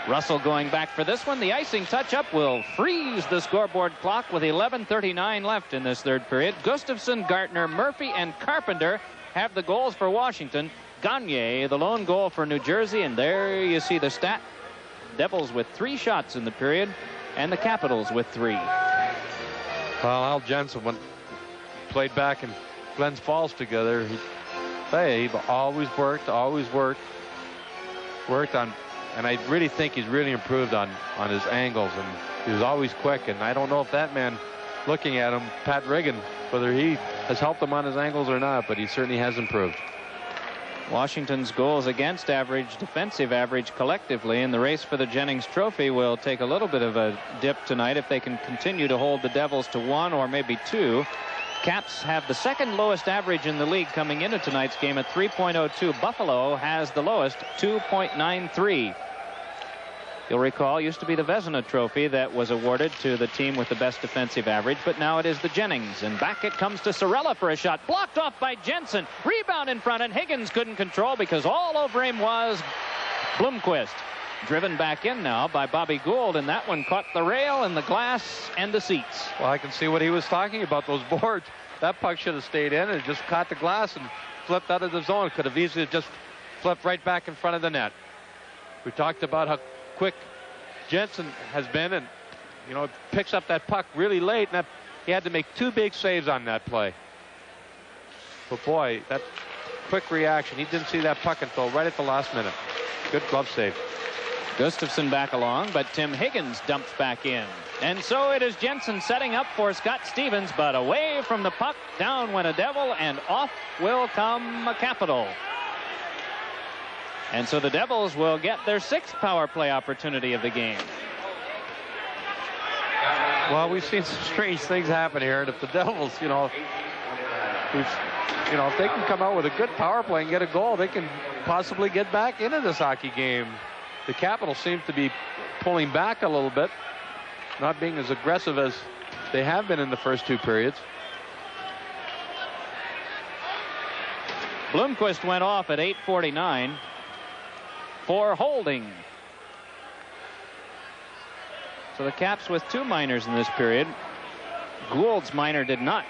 Russell going back for this one. The icing touch-up will freeze the scoreboard clock with 11:39 left in this third period. Gustafson, Gartner, Murphy, and Carpenter have the goals for Washington. Gagne, the lone goal for New Jersey, and there you see the stat. Devils with 3 shots in the period, and the Capitals with 3. Well, Al Jensen played back in Glens Falls together. He always worked on. And I really think he's really improved on his angles, and he was always quick. And I don't know if that man, looking at him, Pat Riggin, whether he has helped him on his angles or not, but he certainly has improved. Washington's goals against average, defensive average collectively in the race for the Jennings Trophy will take a little bit of a dip tonight if they can continue to hold the Devils to 1 or maybe 2. Caps have the second lowest average in the league coming into tonight's game at 3.02. Buffalo has the lowest, 2.93. You'll recall, used to be the Vezina Trophy that was awarded to the team with the best defensive average, but now it is the Jennings. And back it comes to Cirella for a shot. Blocked off by Jensen. Rebound in front, and Higgins couldn't control because all over him was Blomqvist. Driven back in now by Bobby Gould, and that one caught the rail and the glass and the seats. Well, I can see what he was talking about, those boards. That puck should have stayed in and just caught the glass and flipped out of the zone. Could have easily just flipped right back in front of the net. We talked about how quick Jensen has been, and picks up that puck really late, and he had to make 2 big saves on that play. But boy, that quick reaction, he didn't see that puck until right at the last minute. Good glove save. Gustafson back along, but Tim Higgins dumps back in. And so it is Jensen setting up for Scott Stevens, but away from the puck, down went a Devil, and off will come a Capital. And so the Devils will get their 6th power play opportunity of the game. Well, we've seen some strange things happen here, and if the Devils, if they can come out with a good power play and get a goal, they can possibly get back into this hockey game. The Capitals seem to be pulling back a little bit, not being as aggressive as they have been in the first 2 periods. Blomqvist went off at 8:49 for holding. So the Caps with 2 minors in this period. Gould's minor did not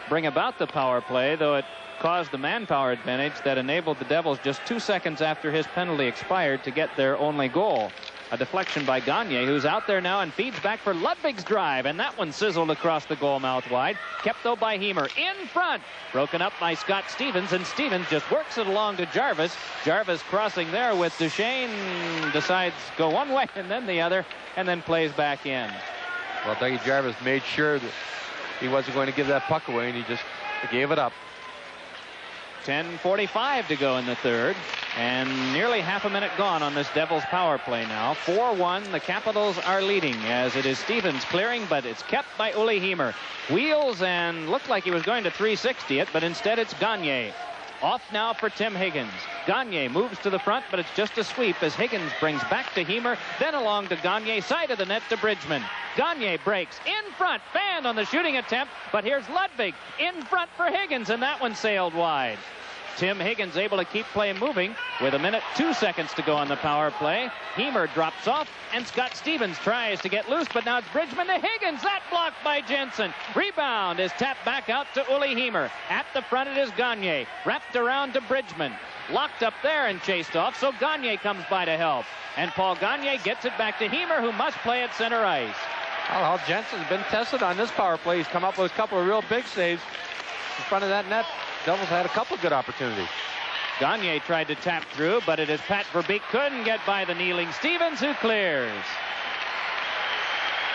bring about the power play, though it caused the manpower advantage that enabled the Devils just 2 seconds after his penalty expired to get their only goal. A deflection by Gagne, who's out there now and feeds back for Ludvig's drive, and that one sizzled across the goal mouth wide. Kept though by Heimer in front, broken up by Scott Stevens, and Stevens just works it along to Jarvis. Jarvis crossing there with Duchesne, decides go one way and then the other, and then plays back in. Well, Dougie Jarvis made sure that he wasn't going to give that puck away, and he just gave it up. 10:45 to go in the third, and nearly half a minute gone on this Devils power play now. 4-1, the Capitals are leading as it is Stevens clearing, but it's kept by Uli Heimer. Wheels and looked like he was going to 360 it, but instead it's Gagne. Off now for Tim Higgins. Gagne moves to the front, but it's just a sweep as Higgins brings back to Heimer, then along to Gagne, side of the net to Bridgman. Gagne breaks in front, fanned on the shooting attempt, but here's Ludvig in front for Higgins, and that one sailed wide. Tim Higgins able to keep play moving with 1:02 to go on the power play. Heimer drops off, and Scott Stevens tries to get loose, but now it's Bridgman to Higgins. That blocked by Jensen. Rebound is tapped back out to Uli Heimer. At the front it is Gagne. Wrapped around to Bridgman. Locked up there and chased off, so Gagne comes by to help. And Paul Gagne gets it back to Heimer, who must play at center ice. Well, Jensen's been tested on this power play. He's come up with a couple of real big saves in front of that net. Devils had a couple good opportunities. Gagne tried to tap through, but it is Pat Verbeek couldn't get by the kneeling Stevens, who clears.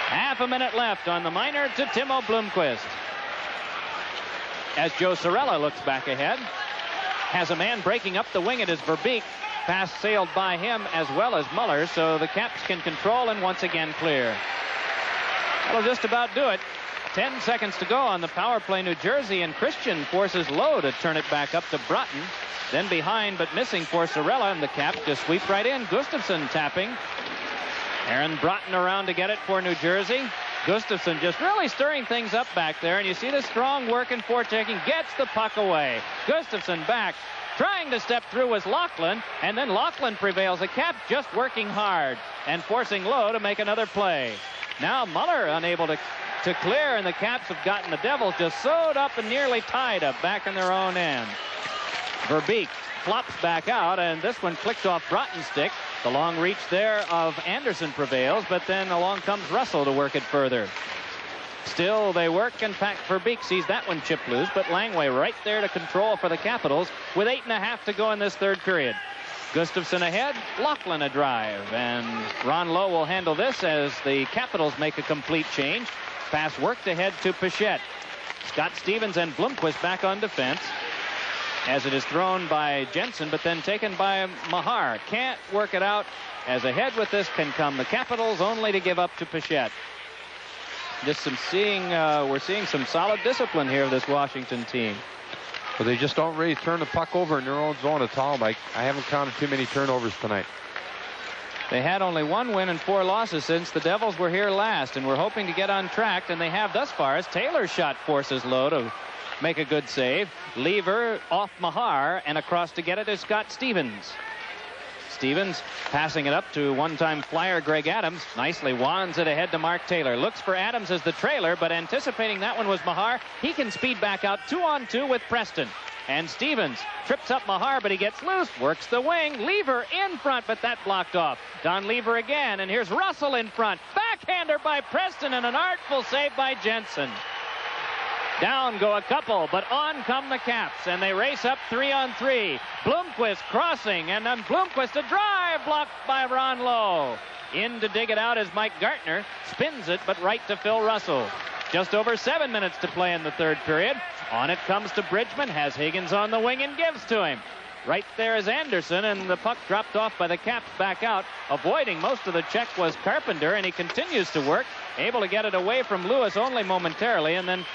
Half a minute left on the minor to Timo Blomqvist. As Joe Cirella looks back ahead, has a man breaking up the wing. It is Verbeek. Pass sailed by him as well as Muller, so the Caps can control and once again clear. That'll just about do it. 10 seconds to go on the power play. New Jersey, and Christian forces Lowe to turn it back up to Broughton. Then behind but missing for Cirella, and the Caps just sweep right in. Gustafsson tapping. Aaron Broughton around to get it for New Jersey. Gustafsson just really stirring things up back there, and you see the strong work and forechecking. Gets the puck away. Gustafsson back. Trying to step through was Laughlin, and then Laughlin prevails. The Caps just working hard and forcing Lowe to make another play. Now Muller unable to clear, and the Caps have gotten the Devils just sewed up and nearly tied up back in their own end. Verbeek flops back out, and this one clicks off Broughton's stick. The long reach there of Anderson prevails, but then along comes Russell to work it further. Still they work, and Pat Verbeek sees that one chip loose, but Langway right there to control for the Capitals with 8.5 to go in this third period. Gustafsson ahead, Laughlin a drive, and Ron Lowe will handle this as the Capitals make a complete change. Pass worked ahead to Pichette. Scott Stevens and Blomqvist back on defense as it is thrown by Jensen, but then taken by Mahar. Can't work it out, as ahead with this can come the Capitals, only to give up to Pichette. Just we're seeing some solid discipline here of this Washington team. But they just don't really turn the puck over in their own zone at all, Mike. I haven't counted too many turnovers tonight. They had only 1 win and 4 losses since the Devils were here last, and we're hoping to get on track, and they have thus far, as Taylor's shot forces Lowe to make a good save. Lever off Mahar, and across to get it is Scott Stevens. Stevens passing it up to one-time flyer Greg Adams. Nicely wands it ahead to Mark Taylor. Looks for Adams as the trailer, but anticipating that one was Mahar. He can speed back out 2-on-2 with Preston. And Stevens trips up Mahar, but he gets loose. Works the wing. Lever in front, but that blocked off. Don Lever again, and here's Russell in front. Backhander by Preston, and an artful save by Jensen. Down go a couple, but on come the Caps, and they race up 3-on-3. Blomqvist crossing, and then Blomqvist a drive blocked by Ron Lowe. In to dig it out is Mike Gartner. Spins it, but right to Phil Russell. Just over 7 minutes to play in the third period. On it comes to Bridgman, has Higgins on the wing and gives to him. Right there is Anderson, and the puck dropped off by the Caps back out. Avoiding most of the check was Carpenter, and he continues to work. Able to get it away from Lewis only momentarily, and then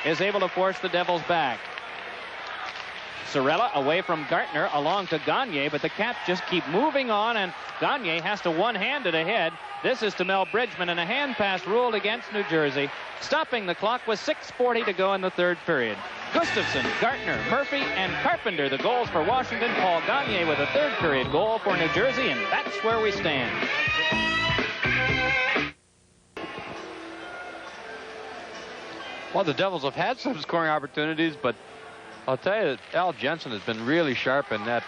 is able to force the Devils back. Cirella away from Gartner along to Gagne, but the Caps just keep moving on, and Gagne has to one-hand it ahead. This is to Mel Bridgman, and a hand pass ruled against New Jersey. Stopping the clock with 6:40 to go in the third period. Gustafsson, Gartner, Murphy, and Carpenter the goals for Washington. Paul Gagne with a third period goal for New Jersey, and that's where we stand. Well, the Devils have had some scoring opportunities, but I'll tell you that Al Jensen has been really sharp in that.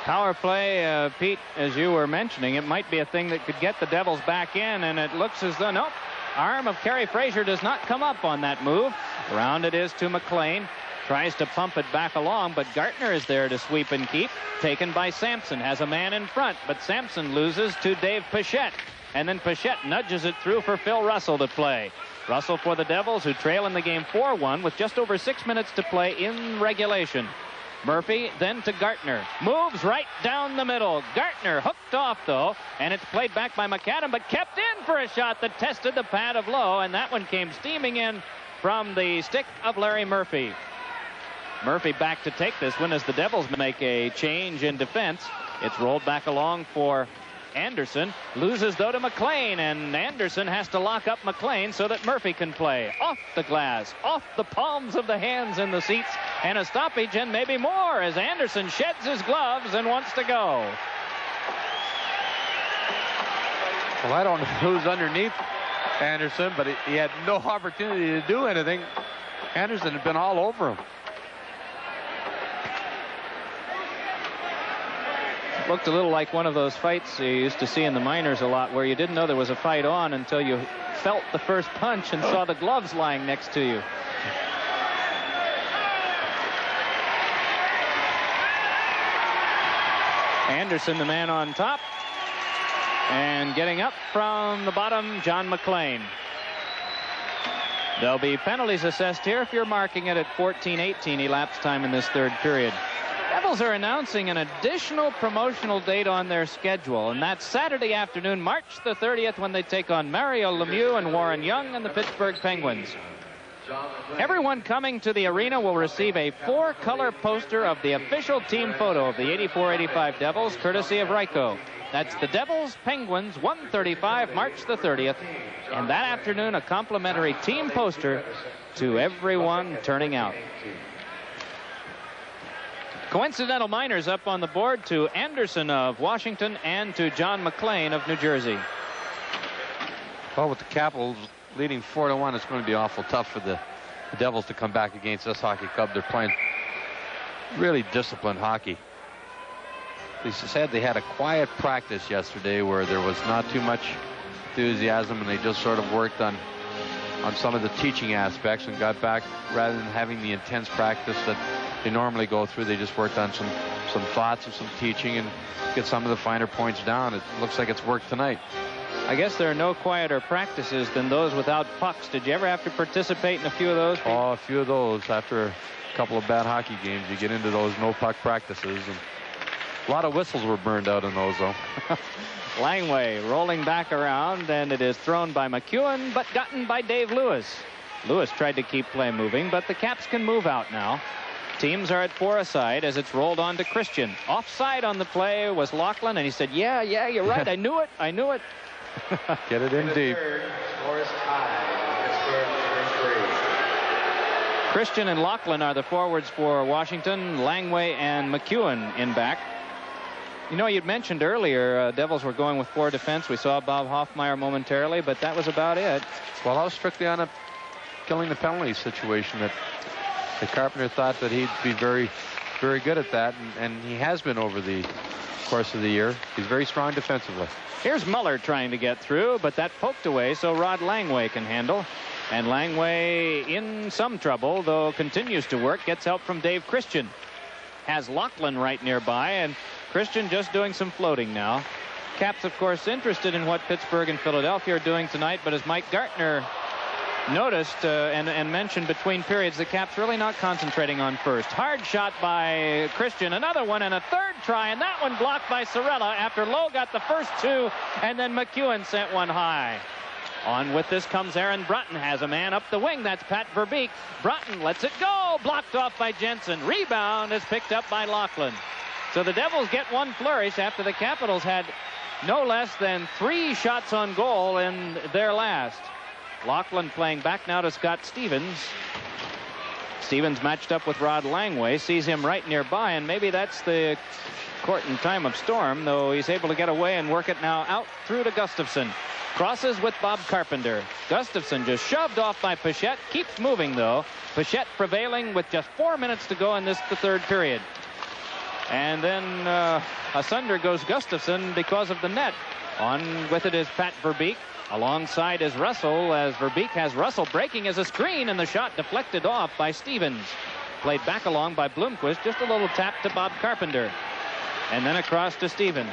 Power play, Pete, as you were mentioning, it might be a thing that could get the Devils back in, and it looks as though, nope, arm of Kerry Fraser does not come up on that move. Around it is to McLean. Tries to pump it back along, but Gartner is there to sweep and keep. Taken by Sampson. Has a man in front, but Sampson loses to Dave Pichette. And then Pichette nudges it through for Phil Russell to play. Russell for the Devils, who trail in the game 4-1 with just over 6 minutes to play in regulation. Murphy then to Gartner. Moves right down the middle. Gartner hooked off, though, and it's played back by McAdam, but kept in for a shot that tested the pad of Lowe, and that one came steaming in from the stick of Larry Murphy. Murphy back to take this one as the Devils make a change in defense. It's rolled back along for Anderson. Loses, though, to McLean, and Anderson has to lock up McLean so that Murphy can play. Off the glass, off the palms of the hands in the seats, and a stoppage and maybe more as Anderson sheds his gloves and wants to go. Well, I don't know who's underneath Anderson, but he had no opportunity to do anything. Anderson had been all over him. Looked a little like one of those fights you used to see in the minors a lot, where you didn't know there was a fight on until you felt the first punch and saw the gloves lying next to you. Anderson, the man on top, and getting up from the bottom, John McLean. There'll be penalties assessed here if you're marking it at 14:18 elapsed time in this third period. Devils are announcing an additional promotional date on their schedule, and that's Saturday afternoon, March the 30th, when they take on Mario Lemieux and Warren Young and the Pittsburgh Penguins. Everyone coming to the arena will receive a 4-color poster of the official team photo of the 84-85 Devils, courtesy of Ryko. That's the Devils Penguins 135, March the 30th, and that afternoon a complimentary team poster to everyone turning out. Coincidental minors up on the board to Anderson of Washington and to John McLean of New Jersey. Well, with the Capitals leading 4-1, it's going to be awful tough for the Devils to come back against this hockey club. They're playing really disciplined hockey. They said they had a quiet practice yesterday where there was not too much enthusiasm, and they just sort of worked on some of the teaching aspects and got back, rather than having the intense practice that they normally go through. They just worked on some thoughts and some teaching and get some of the finer points down. It looks like it's worked tonight. I guess there are no quieter practices than those without pucks. Did you ever have to participate in a few of those? Oh, a few of those. After a couple of bad hockey games, you get into those no puck practices, and a lot of whistles were burned out in those, though. Langway rolling back around, and it is thrown by McEwen, but gotten by Dave Lewis. Lewis tried to keep play moving, but the Caps can move out now. Teams are at 4 aside as it's rolled on to Christian. Offside on the play was Laughlin, and he said, yeah, you're right. I knew it. Get it in deep. Christian and Laughlin are the forwards for Washington. Langway and McEwen in back. You know, you'd mentioned earlier Devils were going with 4 defense. We saw Bob Hoffmeyer momentarily, but that was about it. Well, I was strictly on a killing the penalty situation that the Carpenter thought that he'd be very, very good at that, and he has been over the course of the year. He's very strong defensively. Here's Muller trying to get through, but that poked away so Rod Langway can handle. And Langway in some trouble, though continues to work, gets help from Dave Christian. Has Laughlin right nearby, and Christian just doing some floating now. Caps, of course, interested in what Pittsburgh and Philadelphia are doing tonight, but as Mike Gartner noticed and mentioned between periods, the Caps really not concentrating on first. Hard shot by Christian, another one, and a third try, and that one blocked by Sorella after Lowe got the first 2, and then McEwen sent one high. On with this comes Aaron Brunton, has a man up the wing. That's Pat Verbeek. Brunton lets it go, blocked off by Jensen. Rebound is picked up by Laughlin. So the Devils get one flourish after the Capitals had no less than 3 shots on goal in their last. Laughlin playing back now to Scott Stevens. Stevens matched up with Rod Langway, sees him right nearby, and maybe that's the court in time of storm, though he's able to get away and work it now out through to Gustafson. Crosses with Bob Carpenter. Gustafson just shoved off by Pichette. Keeps moving, though. Pichette prevailing with just 4 minutes to go in the third period. And then asunder goes Gustafson because of the net. On with it is Pat Verbeek. Alongside is Russell, as Verbeek has Russell breaking as a screen, and the shot deflected off by Stevens. Played back along by Bloomquist. Just a little tap to Bob Carpenter. And then across to Stevens.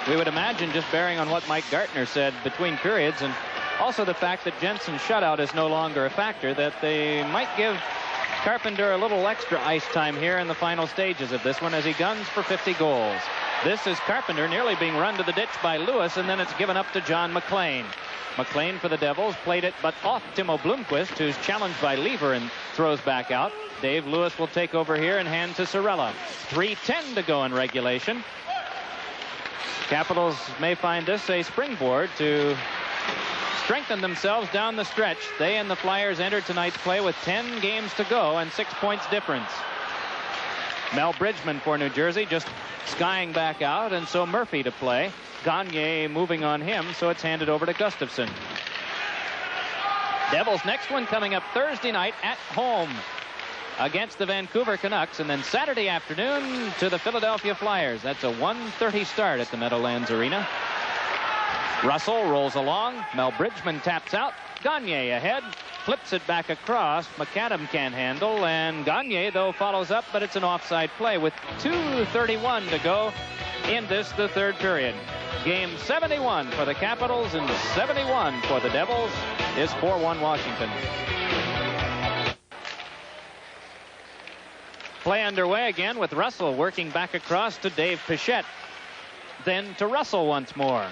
We would imagine, just bearing on what Mike Gartner said between periods, and also the fact that Jensen's shutout is no longer a factor, that they might give Carpenter a little extra ice time here in the final stages of this one as he guns for 50 goals. This is Carpenter nearly being run to the ditch by Lewis, and then it's given up to John McLean. McLean for the Devils played it, but off Timo Bloomquist, who's challenged by Lever and throws back out. Dave Lewis will take over here and hand to Cirella. 3:10 to go in regulation. Capitals may find this a springboard to strengthen themselves down the stretch. They and the Flyers entered tonight's play with 10 games to go and 6 points difference. Mel Bridgman for New Jersey just skying back out, and so Murphy to play. Gagne moving on him, so it's handed over to Gustafson. Devils next one coming up Thursday night at home against the Vancouver Canucks, and then Saturday afternoon to the Philadelphia Flyers. That's a 1:30 start at the Meadowlands Arena. Russell rolls along. Mel Bridgman taps out. Gagne ahead. Flips it back across. McAdam can't handle, and Gagne, though, follows up, but it's an offside play with 2:31 to go in the third period. Game 71 for the Capitals and 71 for the Devils is 4-1 Washington. Play underway again with Russell working back across to Dave Pichette. Then to Russell once more.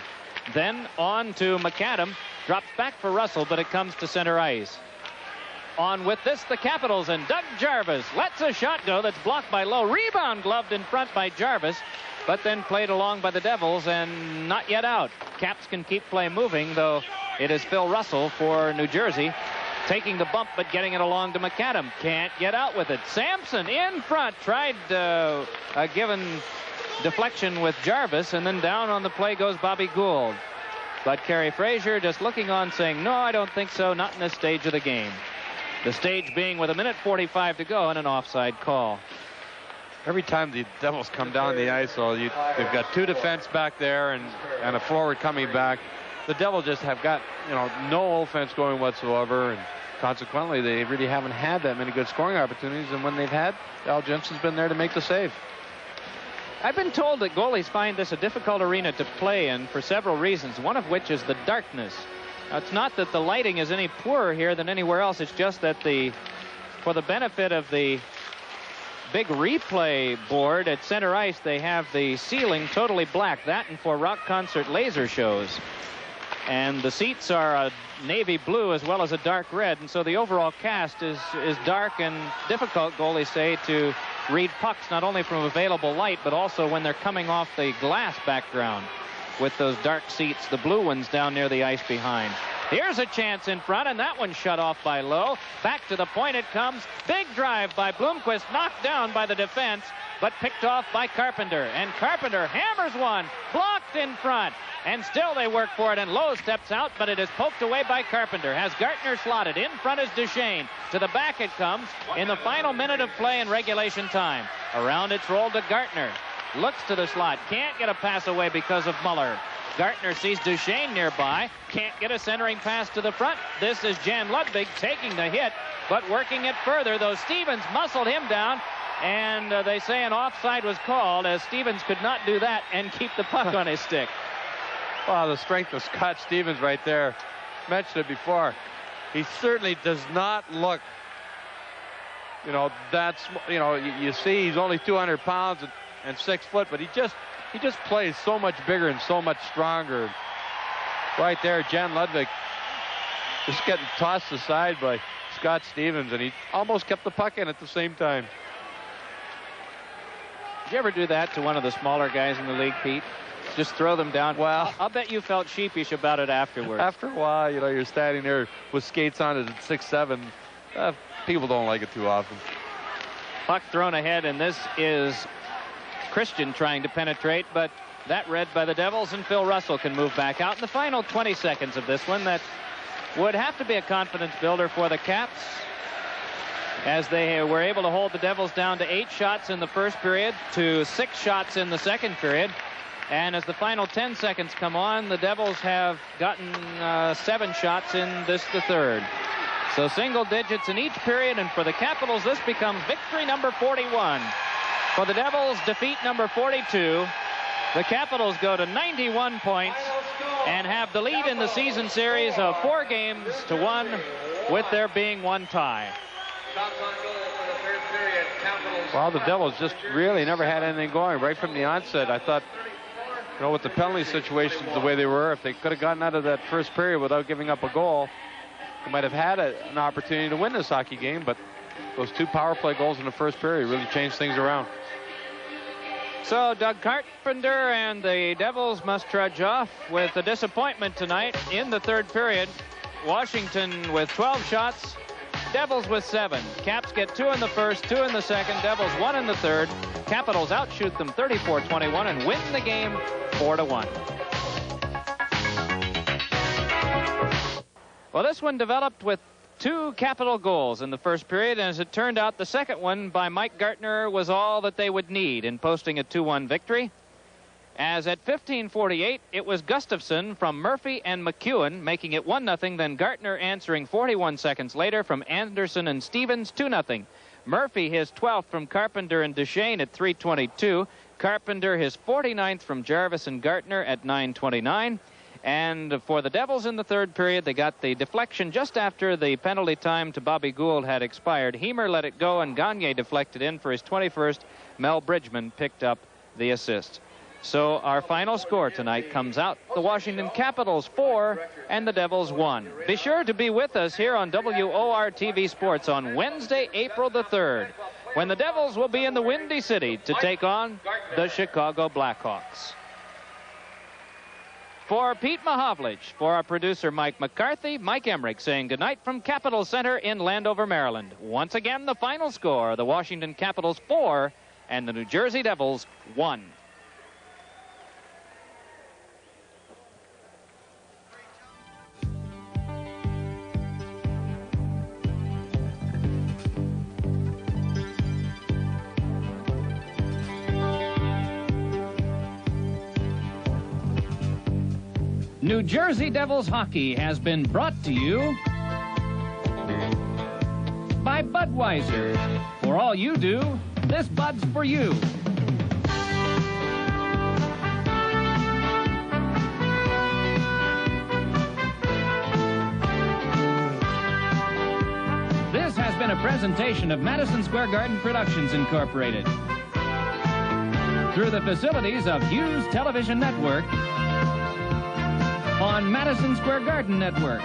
Then on to McAdam. Drops back for Russell, but it comes to center ice. On with this, the Capitals, and Doug Jarvis lets a shot go that's blocked by Lowe. Rebound gloved in front by Jarvis, but then played along by the Devils and not yet out. Caps can keep play moving, though it is Phil Russell for New Jersey taking the bump but getting it along to McAdam. Can't get out with it. Sampson in front tried a given deflection with Jarvis, and then down on the play goes Bobby Gould. But Kerry Fraser just looking on saying, no, I don't think so, not in this stage of the game. The stage being with 1:45 to go and an offside call. Every time the Devils come down the ice, they've got two defense back there and a forward coming back. The Devils just have got, no offense going whatsoever, and consequently they really haven't had that many good scoring opportunities, and when they've had, Al Jensen's been there to make the save. I've been told that goalies find this a difficult arena to play in for several reasons, one of which is the darkness. Now, it's not that the lighting is any poorer here than anywhere else. It's just that for the benefit of the big replay board at center ice, they have the ceiling totally black. That and for rock concert laser shows. And the seats are a navy blue as well as a dark red. And so the overall cast is dark and difficult, goalies say, to read pucks not only from available light, but also when they're coming off the glass background with those dark seats, the blue ones down near the ice behind. Here's a chance in front, and that one shut off by Lowe. Back to the point it comes. Big drive by Bloomquist, knocked down by the defense, but picked off by Carpenter. And Carpenter hammers one, blocked in front. And still they work for it, and Lowe steps out, but it is poked away by Carpenter. Has Gartner slotted. In front is Duchesne. To the back it comes in the final minute of play in regulation time. Around it's rolled to Gartner. Looks to the slot. Can't get a pass away because of Muller. Gartner sees Duchesne nearby. Can't get a centering pass to the front. This is Jan Ludwig taking the hit, but working it further, though Stevens muscled him down. And they say an offside was called, as Stevens could not do that and keep the puck on his stick. Wow, the strength of Scott Stevens right there. Mentioned it before. He certainly does not look, you see he's only 200 pounds and 6 foot, but he just plays so much bigger and so much stronger. Right there, Jan Ludwig just getting tossed aside by Scott Stevens, and he almost kept the puck in at the same time. Did you ever do that to one of the smaller guys in the league, Pete? Just throw them down? Well, I'll bet you felt sheepish about it afterwards. After a while, you're standing there with skates on at 6'7". People don't like it too often. Puck thrown ahead, and this is Christian trying to penetrate, but that read by the Devils, and Phil Russell can move back out in the final 20 seconds of this one. That would have to be a confidence builder for the Caps, as they were able to hold the Devils down to 8 shots in the first period to 6 shots in the second period. And as the final 10 seconds come on, the Devils have gotten 7 shots in the third. So single digits in each period, and for the Capitals, this becomes victory number 41. For the Devils, defeat number 42. The Capitals go to 91 points and have the lead in the season series of 4-1, with there being 1 tie. Well, the Devils just really never had anything going right from the onset. I thought, you know, with the penalty situations the way they were, if they could have gotten out of that first period without giving up a goal, they might have had an opportunity to win this hockey game. But those 2 power play goals in the first period really changed things around. So Doug Carpenter and the Devils must trudge off with a disappointment tonight in the third period. Washington with 12 shots, Devils with 7. Caps get 2 in the first, 2 in the second, Devils 1 in the third. Capitals outshoot them 34-21 and win the game 4-1. Well, this one developed with 2 Capital goals in the first period, and as it turned out, the second one by Mike Gartner was all that they would need in posting a 2-1 victory. As at 15:48, it was Gustafsson from Murphy and McEwen making it 1-0, then Gartner answering 41 seconds later from Anderson and Stevens 2-0. Murphy his 12th from Carpenter and Duchesne at 3:22. Carpenter his 49th from Jarvis and Gartner at 9:29. And for the Devils in the third period, they got the deflection just after the penalty time to Bobby Gould had expired. Hemer let it go, and Gagne deflected in for his 21st. Mel Bridgman picked up the assist. So our final score tonight comes out: the Washington Capitals 4 and the Devils 1. Be sure to be with us here on WOR-TV Sports on Wednesday, April the 3rd, when the Devils will be in the Windy City to take on the Chicago Blackhawks. For Pete Mahovlich, for our producer Mike McCarthy, Mike Emmerich saying goodnight from Capitol Center in Landover, Maryland. Once again, the final score: the Washington Capitals 4 and the New Jersey Devils 1. New Jersey Devils hockey has been brought to you by Budweiser. For all you do, this Bud's for you. This has been a presentation of Madison Square Garden Productions Incorporated, through the facilities of Hughes Television Network on Madison Square Garden Network.